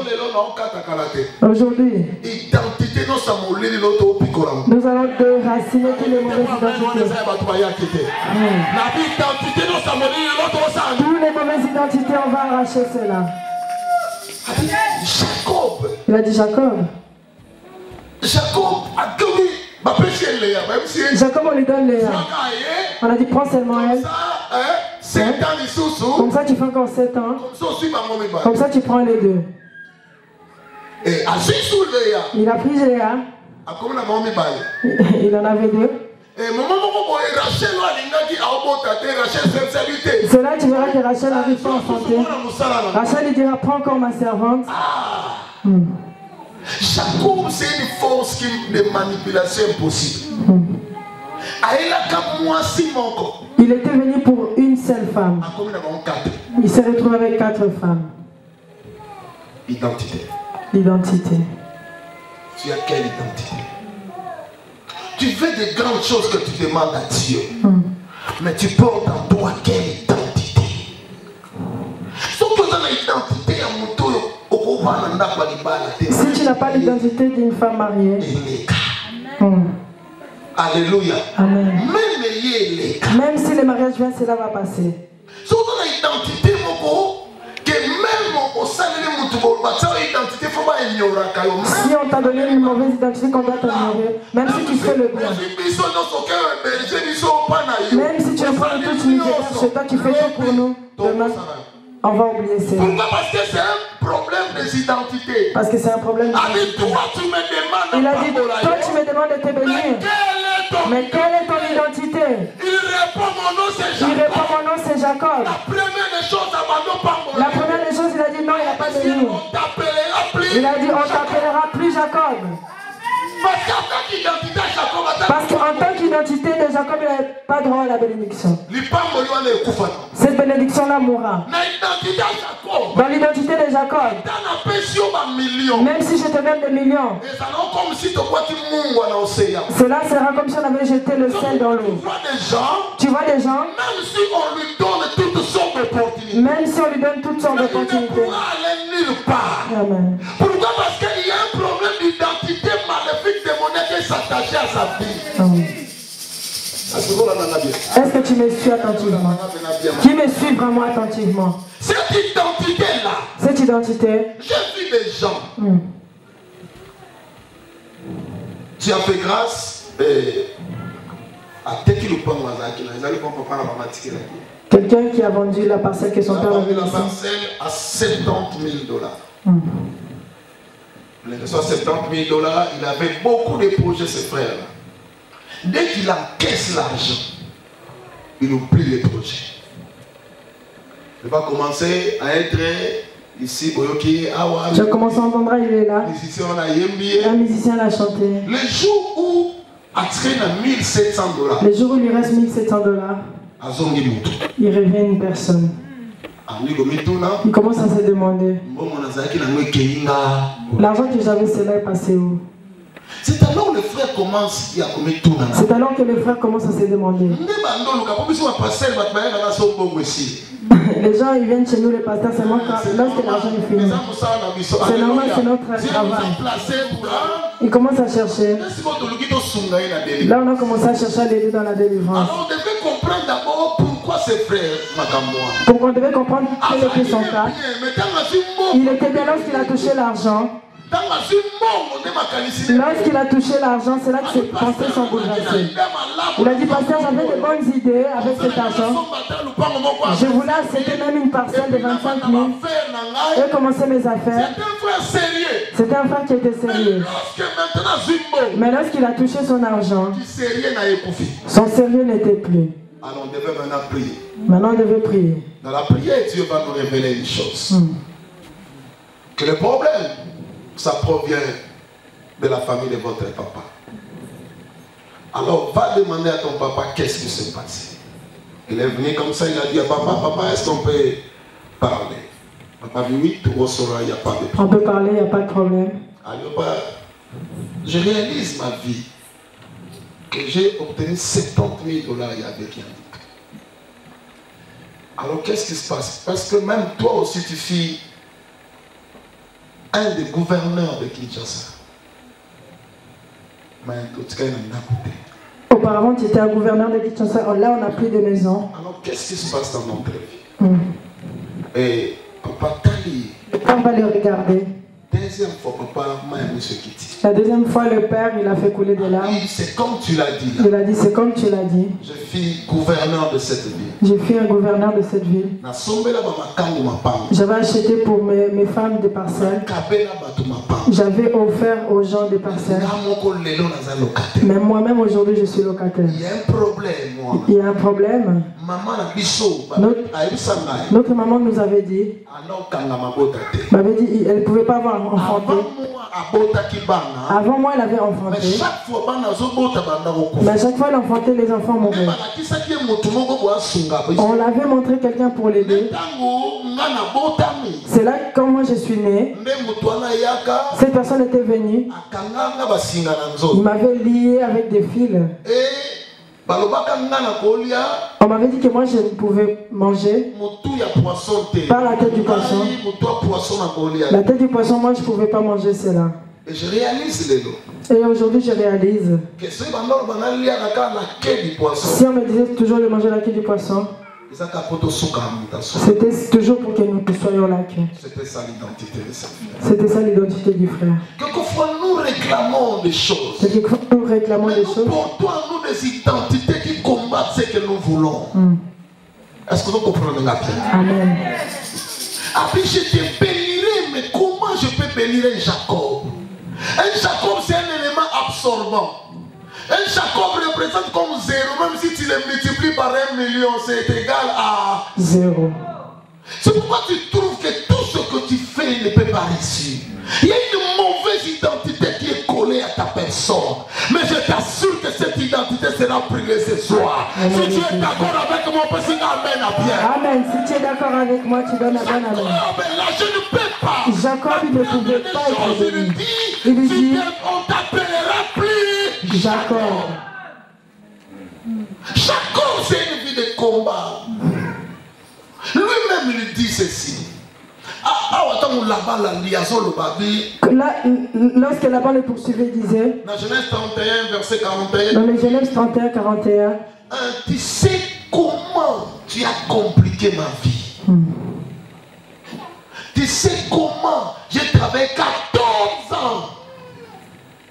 Aujourd'hui, nous allons déraciner toutes les mauvaises identités. Toutes les mauvaises identités, on va arracher cela. Il a dit Jacob. Jacob, on lui donne Léa. On a dit prends seulement elle. Comme ça tu fais encore 7 ans. Comme ça tu prends les deux. Il a pris Léa. Il en avait 2. C'est là que tu verras que Rachel n'arrive pas en santé. Rachel lui dira prends encore ma servante. Jacob, c'est une force de manipulation impossible. Il était venu pour une seule femme. Il s'est retrouvé avec 4 femmes. Identité. L'identité. Tu as quelle identité? Tu fais des grandes choses que tu demandes à Dieu. Mais tu portes en toi quelle identité? Si tu n'as pas l'identité d'une femme mariée, Alléluia. Amen. Même si le mariage vient, cela va passer. Si on t'a donné une mauvaise identité qu'on doit t'ignorer, même si tu fais le bien, même si tu es pas tout unitaire, c'est toi qui fais tout pour nous, demain, on va oublier ça. Pourquoi? Parce que c'est un problème des identités. Parce que c'est un problème d'identité. Toi, tu me demandes. Il a dit, toi tu me demandes de te bénir. Mais quelle est ton identité? Il répond, mon nom c'est Jacob. Il répond, mon nom c'est Jacob. La première des choses, la première des choses, il a dit non, il n'a pas béni. Il a dit, on t'appellera plus Jacob. Parce qu'en tant qu'identité de Jacob, il n'a pas droit à la bénédiction. Cette bénédiction-là mourra. Dans l'identité de Jacob, même si je te donne des millions, cela sera comme si on avait jeté le sel dans l'eau. Tu vois des gens, même si on lui donne toutes sortes d'opportunités, Amen. Pourquoi? Parce qu'il y a un problème d'identité maléfique démoniaque qui s'attache à sa vie. Est-ce que tu me suis attentivement? Qui me suit vraiment attentivement? Cette identité-là, cette identité, j'ai vu des gens. Tu as fait grâce à quelqu'un qui a vendu la parcelle que son père avait laissée. La parcelle à $70 000. Il reçoit $70 000, il avait beaucoup de projets, ses frères. Dès qu'il encaisse l'argent, il oublie les projets. Il va commencer à être ici. Tu as commencé à entendre, il est là. Un musicien l'a chanté. Le jour où il a $1 700, le jour où il lui reste $1 700, il revient une personne. Il commence à se demander, l'argent que j'avais, cela est passé où? C'est alors que le frère commence à C'est alors que le frère commence à se demander. Les gens ils viennent chez nous, les pasteurs, seulement lorsque l'argent est fini. C'est normal, c'est notre travail. Ils commencent à chercher. Là on a commencé à chercher à l'aider dans la délivrance. Alors on devait comprendre d'abord pourquoi ces frères Makamboa. Donc on devait comprendre quel était son cas. Il était bien lorsqu'il a touché l'argent. Lorsqu'il a touché l'argent, c'est là que ses pensées sont bouleversées. Il a dit, pasteur, j'avais de bonnes idées avec cet argent. Je voulais acheter même une parcelle de 25 000 et commencer mes affaires. C'était un frère qui était sérieux. Mais lorsqu'il a touché son argent, son sérieux n'était plus. Alors on devait maintenant prier. Maintenant on devait prier. Dans la prière, Dieu va nous révéler une chose. Que le problème, ça provient de la famille de votre papa. Alors va demander à ton papa qu'est-ce qui s'est passé. Il est venu comme ça, il a dit à papa, papa, est-ce qu'on peut parler? Papa dit oui, tout au soir, il n'y a pas de problème. On peut parler, il n'y a pas de problème. Alors, je réalise ma vie que j'ai obtenu $70 000 avec Yannick. Alors qu'est-ce qui se passe? Parce que même toi aussi tu fais un des gouverneurs de Kinshasa. Mais en tout cas, il n'a pas coûté. Auparavant, tu étais un gouverneur de Kinshasa. Là, on n'a plus de maison. Alors, qu'est-ce qui se passe dans notre vie? Et papa Tali. Le père va le regarder. Deuxième fois, papa m'a aimé ce qui dit. La deuxième fois, le père, il a fait couler des larmes. C'est comme tu l'as dit. Il a dit, c'est comme tu l'as dit. Je suis gouverneur de cette ville. Je suis un gouverneur de cette ville. J'avais acheté pour mes femmes des parcelles. J'avais offert aux gens des parcelles. Mais moi-même aujourd'hui je suis locataire. Il y a un problème, moi. Il y a un problème. Notre maman nous avait dit, elle ne pouvait pas avoir enfanté. Avant moi elle avait enfanté. Mais à chaque fois elle enfantait, les enfants mouraient. On l'avait montré quelqu'un pour l'aider. C'est là que quand moi je suis né, cette personne était venue. Il m'avait lié avec des fils. On m'avait dit que moi je ne pouvais manger par la tête du poisson. La tête du poisson, moi je ne pouvais pas manger cela. Et je réalise les lots. Et aujourd'hui je réalise. Si on me disait toujours de manger la queue du poisson, c'était toujours pour que nous soyons la queue. C'était ça l'identité de cette frère. C'était ça l'identité du frère. Quelquefois nous réclamons des choses. Quelquefois nous réclamons des choses. Nous portons à nous des identités qui combattent ce que nous voulons. Est-ce que vous comprenez la bien? Amen. Après je te bénirai, mais comment je peux bénir un Jacob? Un Jacob c'est un élément absorbant. Un Jacob représente comme 0, même si tu le multiplies par 1 million, c'est égal à 0. C'est pourquoi tu trouves que tout ce que tu fais ne peut pas réussir. Il y a une mauvaise identité qui est collée à ta personne. Mais je t'assure que cette identité sera brûlée ce soir. Si tu es d'accord avec moi, on peut dire Amen à bien. Amen. Si tu es d'accord avec moi, tu donnes Amen. Là, je ne peux pas. Jacob, il ne pouvait pas être béni. Il lui dit, on t'appellera plus Jacob. Jacob, c'est une vie de combat. Lui-même, il dit ceci. Là, lorsque Laban le poursuivait, il disait, dans Genèse 31, verset 41, dans les Genèse 31, 41, tu sais comment tu as compliqué ma vie. Tu sais comment j'ai travaillé 14 ans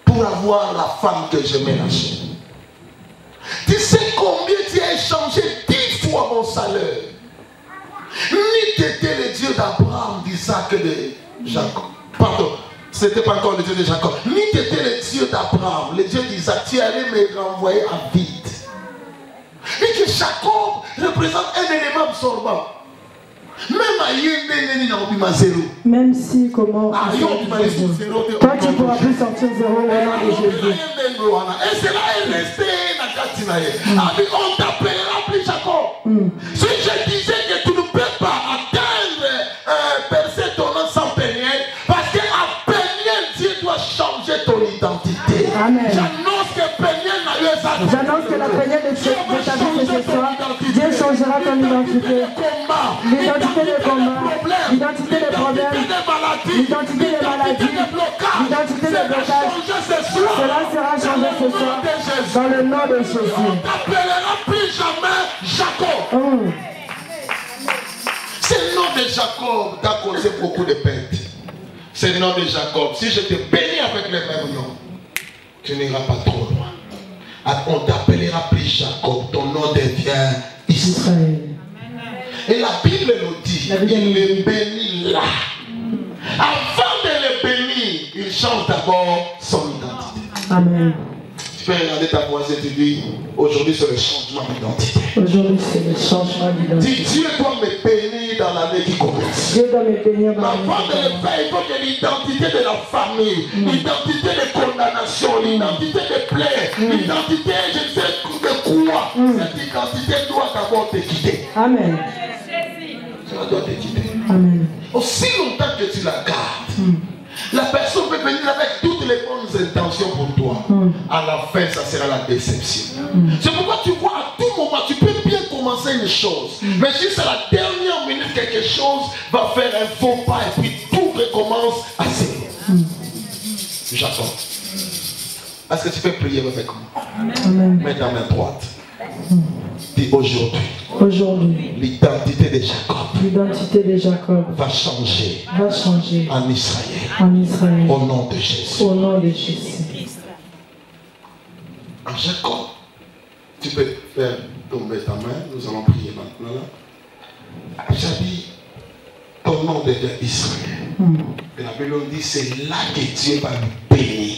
pour avoir la femme que je m'ai lâchée. Tu sais combien tu as échangé 10 fois mon salaire. Ni t'étais le Dieu d'Abraham, d'Isaac et de Jacob. Pardon, c'était pas encore le Dieu de Jacob. Ni t'étais le Dieu d'Abraham, le Dieu d'Isaac. Tu allais me renvoyer à vide. Et que Jacob représente un élément absorbant. Même si comment toi tu ne pourras plus sortir 0 au nom de Jésus. Et cela est resté on t'appellera plus Jacob. Si je disais que tu ne peux pas atteindre percer ton nom sans Peniel, parce qu'à Peniel Dieu doit changer ton identité. Amen. J'annonce que Peniel n'a eu ça. J'annonce que la Peniel de ta vie de ce soir, Dieu changera ton identité. L'identité des combats, l'identité des problèmes, l'identité des maladies, l'identité des blocages. Cela sera changé ce soir dans le nom de Jésus. On t'appellera plus jamais Jacob. C'est le nom de Jacob t'a causé beaucoup de pertes. C'est le nom de Jacob. Si je te bénis avec le même nom, tu n'iras pas trop loin. On t'appellera plus Jacob. Ton nom devient Israël. Et la Bible nous dit, il le bénit là. Avant de le bénir, il change d'abord son identité. Amen. Tu peux regarder ta voisine et te dire, aujourd'hui c'est le changement d'identité. Aujourd'hui c'est le changement d'identité. Dieu doit me bénir dans l'année qui commence. Dieu doit me bénir dans l'année qui commence. Avant de le faire, il faut que l'identité de la famille, l'identité de condamnation, l'identité de plaie, l'identité je ne sais de quoi, cette identité doit d'abord te quitter. Amen. Ça doit te quitter. Amen. Aussi longtemps que tu la gardes, la personne peut venir avec toutes les bonnes intentions pour toi. À la fin, ça sera la déception. C'est pourquoi tu vois, à tout moment, tu peux bien commencer une chose. Mais si c'est la dernière minute, quelque chose va faire un faux pas et puis tout recommence à zéro. Jacob, est-ce que tu peux prier avec moi? Amen. Mets ta main droite. Dis aujourd'hui. Aujourd'hui, l'identité de Jacob. L'identité de Jacob va changer. Va changer. En Israël. En Israël. Au nom de Jésus. Au nom de Jésus. En Jacob, tu peux faire tomber ta main. Nous allons prier maintenant. J'ai dit, ton nom devient Israël. Et la Bible dit, c'est là que Dieu va nous bénir.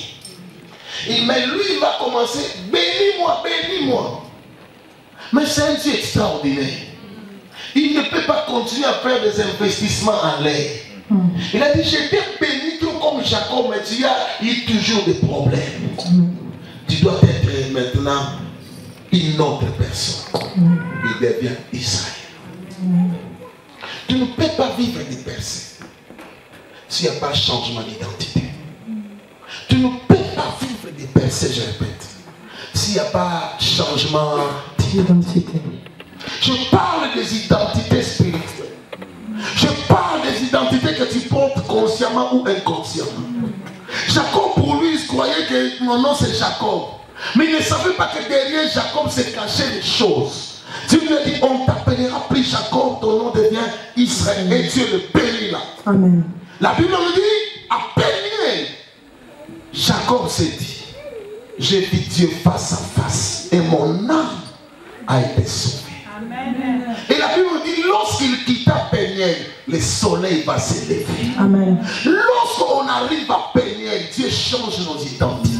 Mais lui, il va commencer, bénis-moi, bénis-moi. Mais c'est un Dieu extraordinaire. Il ne peut pas continuer à faire des investissements en l'air. Il a dit, je t'ai béni tout comme Jacob, mais tu as eu toujours des problèmes. Tu dois être maintenant une autre personne. Il devient Israël. Tu ne peux pas vivre des percées s'il n'y a pas de changement d'identité. Tu ne peux pas vivre des percées, je répète, s'il s'il n'y a pas changement d'identité. Je parle des identités spirituelles. Je parle des identités que tu portes consciemment ou inconsciemment. Jacob, pour lui, il croyait que mon nom c'est Jacob. Mais il ne savait pas que derrière Jacob se cachaient des choses. Dieu lui a dit, on t'appellera plus Jacob, ton nom devient Israël. Et Dieu le bénit là. Amen. La Bible nous dit, à Péniel, Jacob s'est dit, j'ai vu Dieu face à face et mon âme a été sauvée. Amen. Et la Bible nous dit, lorsqu'il quitta Péniel, le soleil va se lever. Amen. Lorsqu'on arrive à Péniel, Dieu change nos identités.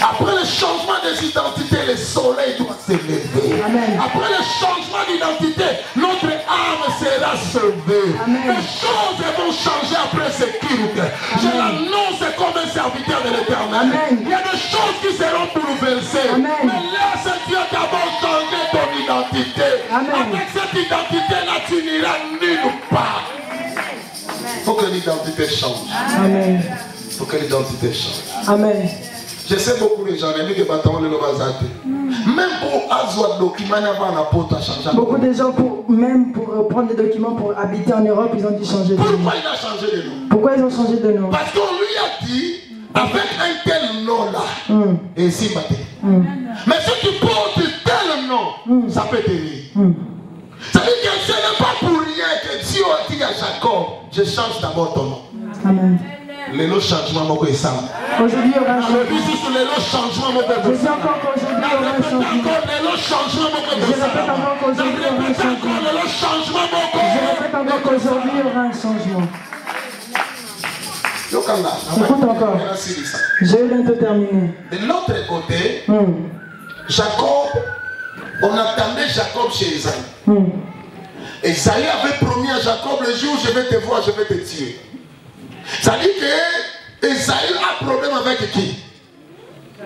Après le changement des identités, le soleil doit se lever. Amen. Après le changement d'identité, notre âme sera sauvée. Amen. Les choses vont changer après ce culte. Je l'annonce comme un serviteur de l'Éternel. Il y a des choses qui seront bouleversées. Amen. Mais laisse Dieu d'abord changer ton identité. Amen. Avec cette identité-là, tu n'iras nulle part. Il faut que l'identité change. Amen. Il faut que l'identité change. Amen. Je sais beaucoup de gens, même pour avoir des documents, beaucoup de gens, même pour prendre des documents pour habiter en Europe, ils ont dû changer de nom. Pourquoi il a changé de nom? Pourquoi ils ont changé de nom? Parce qu'on lui a dit, avec un tel nom-là, et ici, mais si tu portes tel nom, ça peut tenir. Ça veut dire que ce n'est pas pour rien que Dieu a dit à Jacob, je change d'abord ton nom. Amen. Les lots changements, mon frère, ça. Aujourd'hui, il y aura un changement. Je dis encore qu'aujourd'hui, il y aura un changement. Je répète encore qu'aujourd'hui, il y aura un changement. Je répète encore qu'aujourd'hui, il y aura un changement. Écoute encore. J'ai bientôt terminé. De l'autre côté, Jacob, on attendait Jacob chez Esaïe. Esaïe avait promis à Jacob, le jour où je vais te voir, je vais te tuer. Ça dit que Esaïe a problème avec qui?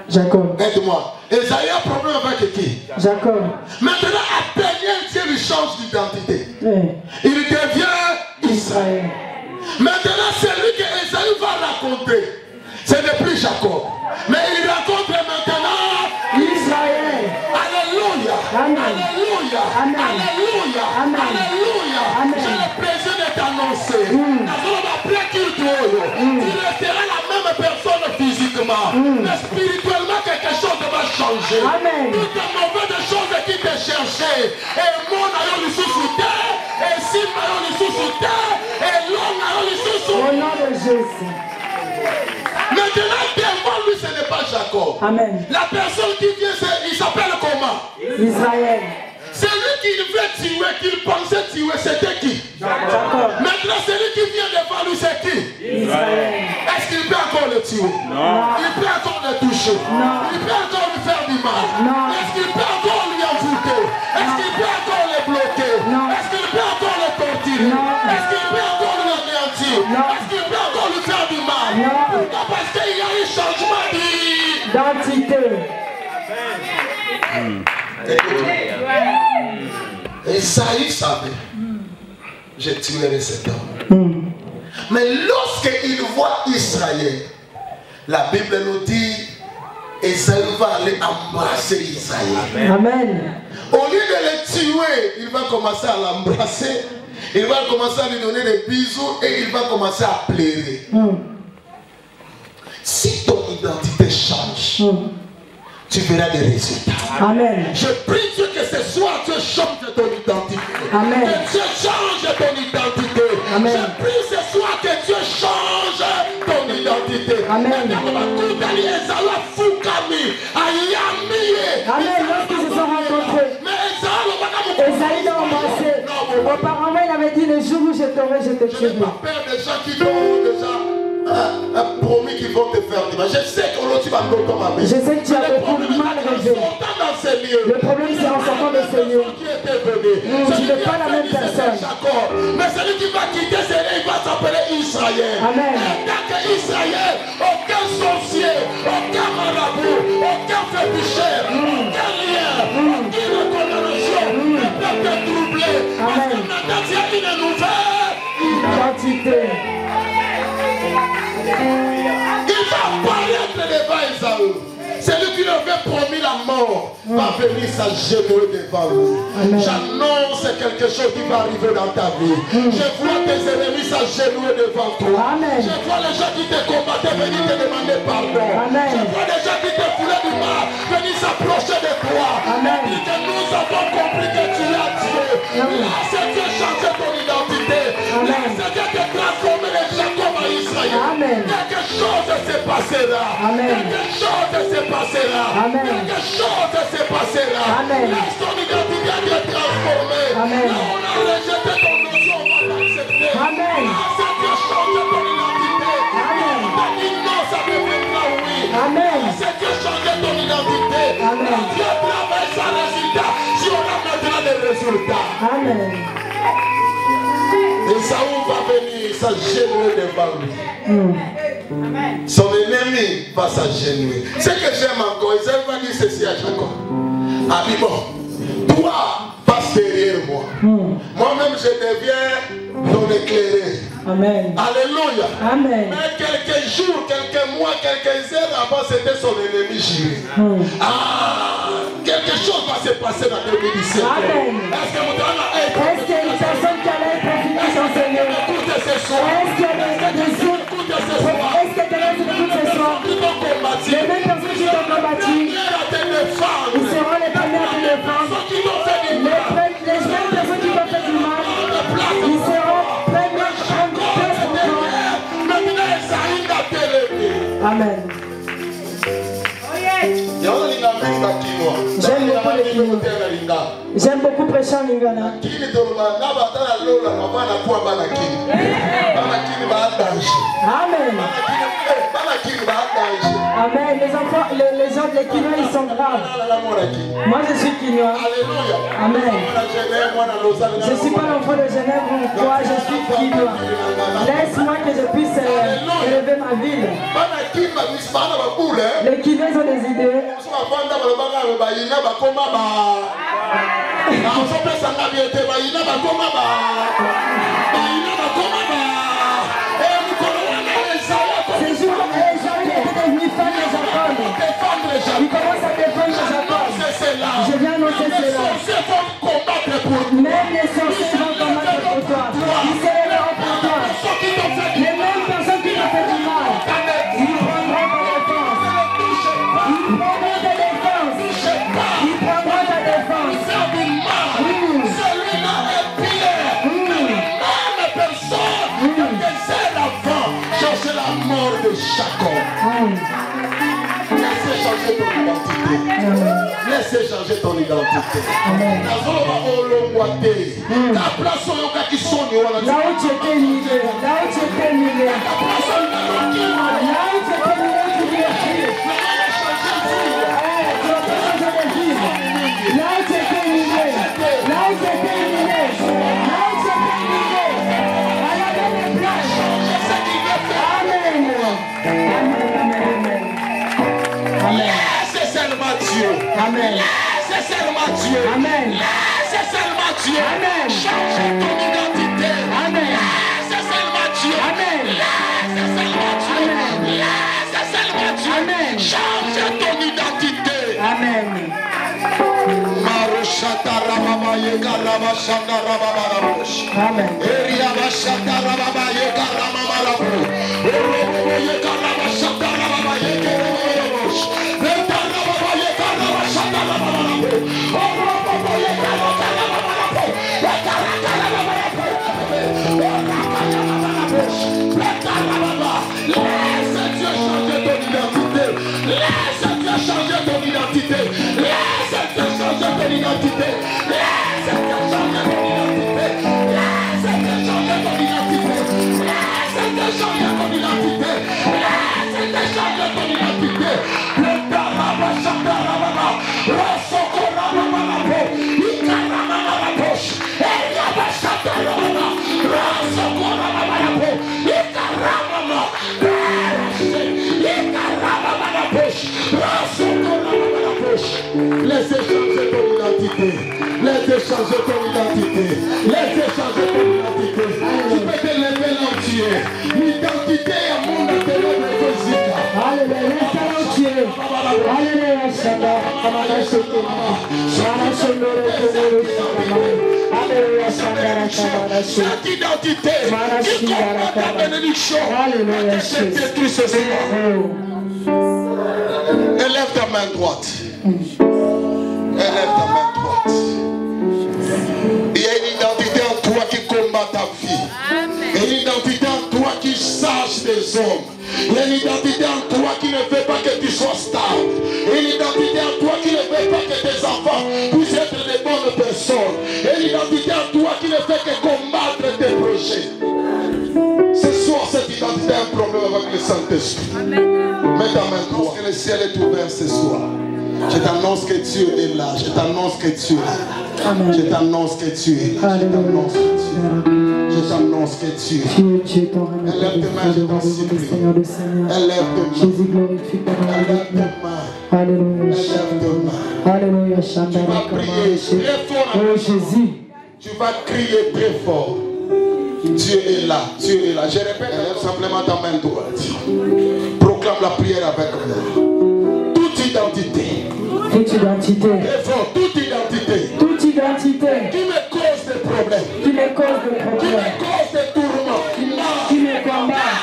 Jacob. Aide-moi. Esaïe a problème avec qui? Jacob. Maintenant, à Péniel, Dieu lui change d'identité. Il devient Israël. Maintenant, c'est lui que Esaïe va raconter. Ce n'est plus Jacob. Mais il raconte maintenant Israël. Alléluia. Amen. Alléluia. Amen. Alléluia. Amen. Alléluia. Amen. J'ai le plaisir de t'annoncer. Tu resteras la même personne physiquement. Mais spirituellement, quelque chose va changer. Amen. Toutes les mauvaises choses qui te cherchaient. Et mon aïe le sous-souté. Et si maïo le sous-souté. Et l'homme aïe le sous-souté. Au nom de Jésus. Maintenant, devant lui, ce n'est pas Jacob. Amen. La personne qui vient, il s'appelle comment? Israël. Celui qu'il veut tuer, qu'il pensait tuer, c'était qui? Jacob. Maintenant, celui qui vient devant lui, c'est qui? Israël. Est-ce qu'il peut encore le tuer? Non. Il peut encore le toucher? Non. Il peut encore lui faire du mal? Non. Est-ce qu'il peut encore lui envoûter? Est-ce qu'il peut encore le bloquer? Non. Est-ce qu'il peut encore le torturer? Non. Est-ce qu'il peut encore le anéantir? Non. Est-ce qu'il peut encore lui faire du mal? Non. Pourquoi? Parce qu'il y a un changement d'identité. Esaïe savait, je tuerai cet homme. Mais lorsqu'il voit Israël, la Bible nous dit, Esaïe va aller embrasser Israël. Amen. Au lieu de le tuer, il va commencer à l'embrasser, il va commencer à lui donner des bisous et il va commencer à pleurer. Si ton identité change, tu verras des résultats. Amen. Je prie Dieu que ce soir Dieu change ton identité. Amen. Que Dieu change ton identité. Amen. Je prie ce soir que Dieu change ton identité. Amen. Amen. Lorsqu'ils se sont rencontrés, Esaïe l'a embrassé. Auparavant, il avait dit le jour où je t'aurai, je te tuerai. Je n'ai pas peur des gens qui t'ont déjà promis qu'ils vont te faire du mal. Je sais que tu vas me tomber. Je sais que tu as beaucoup mal rêvé. Le problème, c'est en sortant de ces lieux. Tu n'es pas la même personne. Mais celui qui va quitter ces lieux, il va s'appeler Israël. Amen. Et tant que Israël, aucun sorcier, aucun marabout, aucun féticheur, aucun lien, aucune condamnation ne peut te troubler. Parce que maintenant, tu as une nouvelle identité. Il va apparaître devant Esaü. C'est lui qui lui avait promis la mort. mort va venir s'agenouiller devant lui. J'annonce quelque chose qui va arriver dans ta vie. Je vois tes ennemis s'agenouiller devant toi. Je vois les gens qui te combattaient venir te demander pardon. Je vois des gens qui te foulaient du mal venir s'approcher de toi. Et que nous avons compris que tu es Dieu. Laisse Dieu changer ton identité. Laisse Dieu te transformer de Jacob à Israël. Quelque chose se passera. Quelque chose se passera. Quelque chose se passera. Laisse ton identité être transformée. Là on a rejeté ton notion, on va l'accepter. Laisse Dieu changer ton identité. Ta dit non, ça deviendra oui. Laisse Dieu changer ton identité. Dieu travaille sans résultat si on a maintenant des résultats. Et Saoul va venir s'agenouiller devant lui. Son ennemi va s'agenouiller. Ce que j'aime encore, Isaïe va dire ceci à Jacob. Ah bon, toi, passe derrière moi. Moi-même, je deviens ton éclairé. Alléluia. Mais quelques jours, quelques mois, quelques heures avant, c'était son ennemi juré. Quelque chose va se passer dans 2017. Est-ce qu'il y a une personne qui a l'air profiter son Seigneur? Est-ce qu'il y a des jours? Est-ce que quelqu'un qui écoute ce soir? Les mêmes personnes qui t'ont combattu, ils seront les premiers à te défendre. Les mêmes personnes qui t'ont fait du mal, ils seront premiers à prendre place pour toi. Amen. J'aime beaucoup les Kinois. J'aime beaucoup prêcher en Lingala. Amen. Amen. Les enfants, les gens des Kinois, ils sont graves. Moi, je suis Kinois. Amen. Je ne suis pas l'enfant de Genève ou quoi, je suis Kinois. Laisse-moi que je puisse élever ma ville. Les Kinois ont des idées. Ces jours-là, les gens étaient devenus fans de Jacob. Ils commencent à défendre Jacob. Je viens annoncer cela. Même les sorciers vont combattre pour toi. Ils s'élèveront pour toi. Les mêmes personnes qui t'ont fait du mal, ils prendront ta défense. Ils prendront ta défense. Ils prendront ta défense. Celui-là est pire. Même personne que c'est l'enfant chercher la mort de Jacob. Laissez changer ton identité. Laissez changer ton identité. Là où tu étais miné, là où tu étais miné, là où tu étais miné, tu dis là où tu étais miné, là où tu étais miné, là où tu étais miné, à la belle plage. Amen. Amen. Amen. C'est seulement Dieu. Amen. C'est seulement Dieu. Amen. C'est seulement Dieu. Amen. Change ton identité. Amen. C'est seulement Dieu. Amen. C'est seulement Dieu. Amen. C'est seulement Dieu. Amen. Change ton identité. Amen. Marushata Rababa Yega Rabashanda Rababarabush. Amen. Eria Bashata Rababa Yega Ramamarabu. Orobo Yega Rabashata Rababa Yega Ramamarabush. Leta Rababa Yega Rabashata Rababarabu. Orobo Yega Rabamarabu. Leta Rababarabu. Leta Rababa. Laisse Dieu changer ton identité. Laisse Dieu changer ton identité. Laisse Dieu changer ton identité. Laisse Dieu changer ton identité. Laisse Dieu changer ton identité. Laisse Dieu changer ton identité. Laisse Dieu changer ton identité. Le taraba chatarababa. Rosoko rababa. Ikarama rabaposh. Eliaba chatarababa. Rosoko rababa. Ikarama. Ikarama rabaposh. Rosoko rababa. Laissez changer ton identité. Laissez changer ton identité. Laissez changer ton identité. Tu peux te lever l'entier. L'identité est mon intérieur de physique. Alléluia. Laisse entier. Cette identité qui combat ta bénédiction, détruis ce soir. Élève ta main droite. Élève ta main droite. Il y a une identité en toi qui combat ta vie. Il y a une identité en toi qui sache des hommes. Il y a une identité en toi qui ne veut pas que tu sois stable. Il y a une identité en toi qui ne veut pas que tes enfants puissent être des bonnes personnes. Il y a une identité en toi qui ne fait que combattre tes projets. Ce soir, cette identité a un problème avec le Saint-Esprit. Mets ta main droite. Le ciel est ouvert ce soir. Je t'annonce que Dieu est là. Je t'annonce que Dieu est là. Je t'annonce que Dieu est là. Je t'annonce que Dieu est là. Je t'annonce que Dieu est là. Élève tes mains, je t'en supplie. Élève tes mains. Élève tes mains. Alléluia. Élève tes mains. Alléluia. Tu vas prier très fort. Oh Jésus. Tu vas crier très fort. Dieu est là. Dieu est là. Je répète, élève simplement ta main droite. Proclame la prière avec moi. Toute identité. Toute identité. Très fort. Toute identité. Toute identité. Qui me cause des problèmes. Qui me cause des Qui problèmes. me cause des tourments. Qui me combat.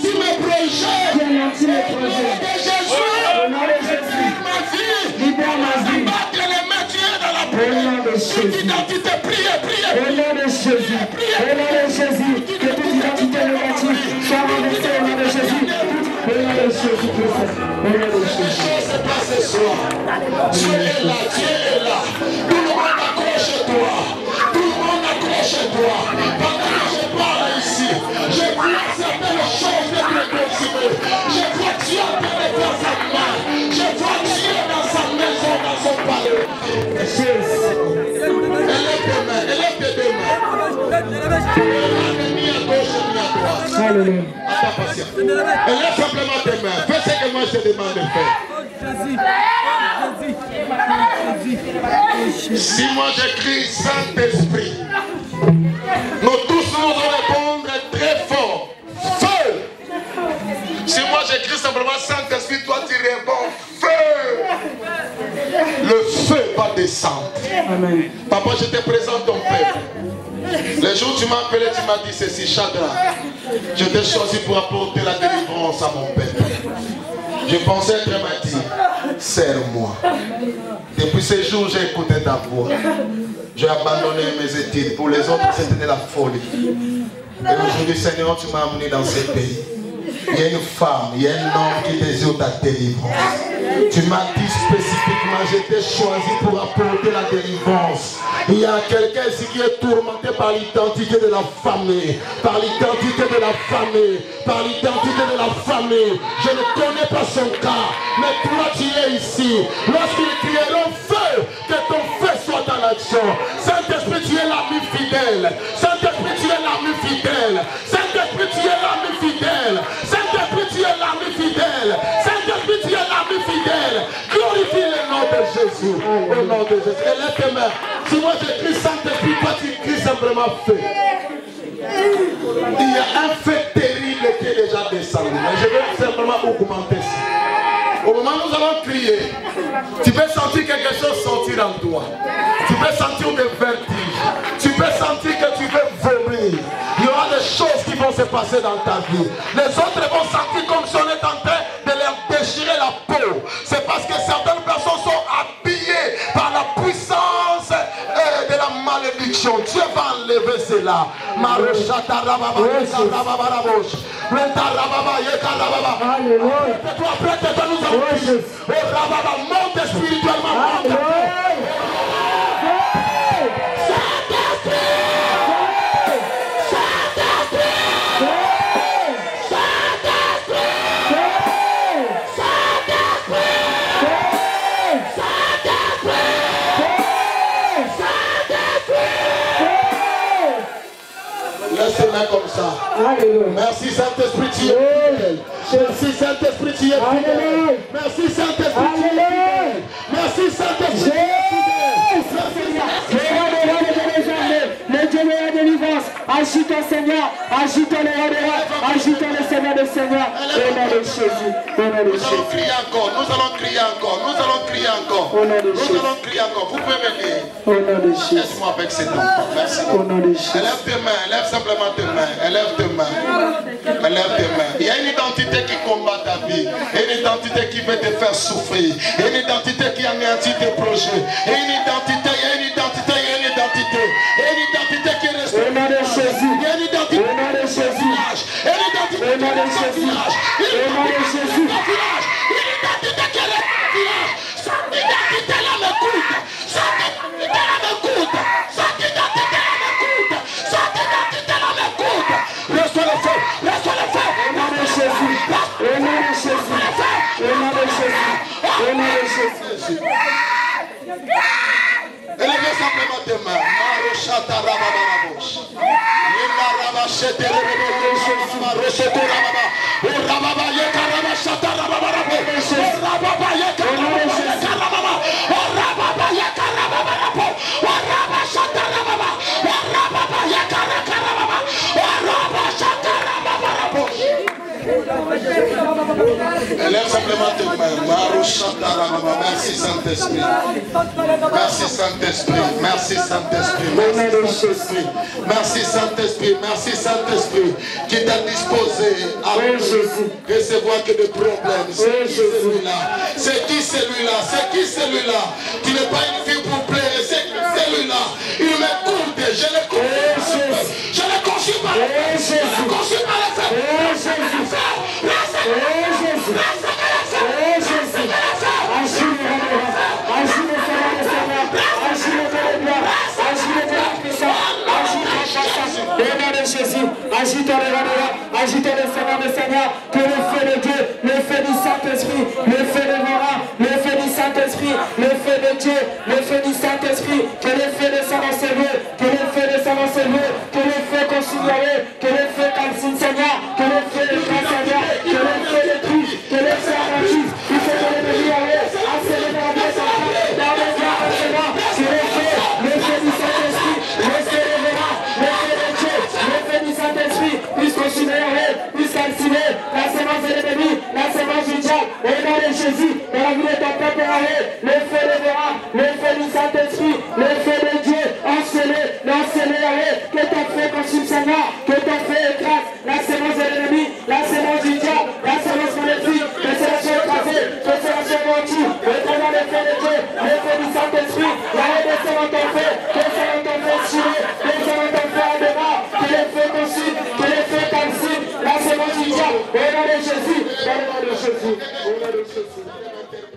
Qui me projette. Qui anéantit mes projets. De Jésus. Au nom de Jésus. Ma vie. Libère ma vie. Battre les mains, tu es dans la Au nom de prière. Toute Jésus. identité. Priez, priez. Au nom de Jésus. Au nom de Jésus. Que toute identité négative soit renversée au nom de Jésus. Au nom de Jésus Christ. Au nom de Jésus. Se passe ce soir. Dieu est là, Dieu est là. Tout le monde accroche-toi. Tout le monde accroche-toi. Pendant que je parle ici, je vois certaines choses être consumées. Je vois Dieu en train de faire sa main. Je vois Dieu dans sa maison, dans son palais. Élève tes mains, élève tes deux mains. Ni à gauche, ni à droite. Alléluia. Attends, patient. Élève simplement tes mains. Fais ce que moi je te demande de faire. Si moi j'écris Saint-Esprit, nous tous nous allons répondre très fort. Feu! Si moi j'écris simplement Saint-Esprit, toi tu réponds feu! Le feu va descendre. Amen. Papa, je te présente ton peuple. Le jour où tu m'as appelé, tu m'as dit ceci, Chadra. Je t'ai choisi pour apporter la délivrance à mon peuple. Je pensais être m'a dit, serre-moi. Depuis ce jour, j'ai écouté ta voix. J'ai abandonné mes études. Pour les autres, c'était de la folie. Et aujourd'hui, Seigneur, tu m'as amené dans ce pays. Il y a une femme, il y a un homme qui désire ta délivrance. Tu m'as dit spécifiquement, j'ai été choisi pour apporter la délivrance. Il y a quelqu'un ici qui est tourmenté par l'identité de la famille. Par l'identité de la famille. Par l'identité de la famille. Je ne connais pas son cas. Mais toi tu es ici. Lorsqu'ils crieront feu, que ton feu soit dans l'action. Saint-Esprit, tu es l'ami fidèle. Saint-Esprit, tu es l'ami fidèle. Saint-Esprit, tu es l'ami fidèle. Saint-Esprit, tu es l'ami fidèle. Saint-Esprit, tu es l'ami fidèle. Glorifie le nom de Jésus. Au nom de Jésus. Élève tes mains. Si moi j'écris Saint-Esprit, toi tu écris simplement feu. Il y a un feu terrible qui est déjà descendu. Mais je vais simplement augmenter ça. Au moment où nous allons crier, tu peux sentir quelque chose sortir en toi. Tu peux sentir des vertiges. Tu peux sentir que tu veux vomir. Il y aura des choses qui vont se passer dans ta vie. Les autres vont sentir comme si on est en train de leur déchirer la peau. C'est parce que certaines personnes sont habillées par la puissance de la malédiction. Dieu va enlever cela. Prête-toi, nous allons prier. Monte spirituellement. Laisse-les comme ça. Merci Saint-Esprit, tu es fidèle. Merci Saint-Esprit, tu es fidèle. Merci Saint-Esprit, tu es fidèle. Merci Saint-Esprit, tu es fidèle. Le Dieu de la délivrance, agis-toi Seigneurs, agis ton les rois des rois, agis ton les Seigneurs des Seigneurs, au nom de Jésus, au nom de Jésus. Nous allons crier encore, nous allons crier encore, nous allons crier encore, nous allons crier encore. Vous pouvez venir. Au nom de Jésus. Laisse-moi avec cet enfant. Merci. Au nom de Jésus. Élève tes mains, élève simplement tes mains, élève tes mains. Élève tes mains. Il y a une identité qui combat ta vie, une identité qui veut te faire souffrir, une identité qui anéantit tes projets, une identité, il y a une identité, il y a une identité, une identité qui reste. Au nom de Jésus. Il y a une identité. Au nom de Jésus. Une identité au nom de Jésus. Au nom de Jésus. Une identité qui reste au village. Cette identité là m'écoute. Cette identité là m'écoute. Cette identité là m'écoute. Cette identité là m'écoute. Reçois le feu. Reçois le feu. Au nom de Jésus. Au nom de Jésus. Au nom de Jésus. Au nom de Jésus. Élevez simplement tes mains. Marochata rabababosh. Lima rabachete rabababashete rababa. Rababa yeka rabachata rabababo. Rababa yeka rababa. Rababa yeka rababa. Rabachata rababa. Rababa yeka rababa. Rabachata rababa. Élève simplement tes mains. Marochata rababa. Merci Saint-Esprit. Merci Saint-Esprit, merci Saint-Esprit, merci Saint-Esprit, merci Saint-Esprit, merci Saint-Esprit qui t'a disposé à recevoir que des problèmes. C'est qui celui-là? C'est qui celui-là? C'est qui celui-là? Qui n'est pas une fille pour plaire, c'est qui celui-là? Il m'écoute, je l'écoute. Je l'ai conçu par le fait. Je l'ai conçu par le fait. Agite le Seigneur des Seigneurs, que le feu de Dieu, le feu du Saint-Esprit, le feu de Laurent, le feu du Saint-Esprit, le feu de Dieu, le feu du Saint-Esprit, que le feu de son enseignement, que le feu de son enseignement, que le feu consigné, que le feu calcine Seigneur, que le feu de grand Seigneur, que le feu de Christ, que le feu anarchiste, il faut que le béni à célébrer dans le grand enseignement, que le feu du Saint-Esprit, le feu de Laurent, le feu de Dieu, le feu du Saint-Esprit, puisse continuer, puisse calciner la sémence de l'ennemi, la sémence du diable, au nom de Jésus, dans la vie de ton peuple, le feu de Laurent, le feu du Saint-Esprit, le feu de Dieu, enseigner, que ton feu consume Seigneur, que ton feu écrase la sémence de l'ennemi, la sémence du diable, la sémence maléfique, que cela soit écrasé, que cela soit vendu, étendant le feu de Dieu, le feu du Saint-Esprit, la redescend dans ton feu, que cela ton feu tiré, que cela ton feu à demain, que le feu consume, que le feu calcine, la sémence du diable, au nom de Jésus, au nom de Jésus, au nom de Jésus.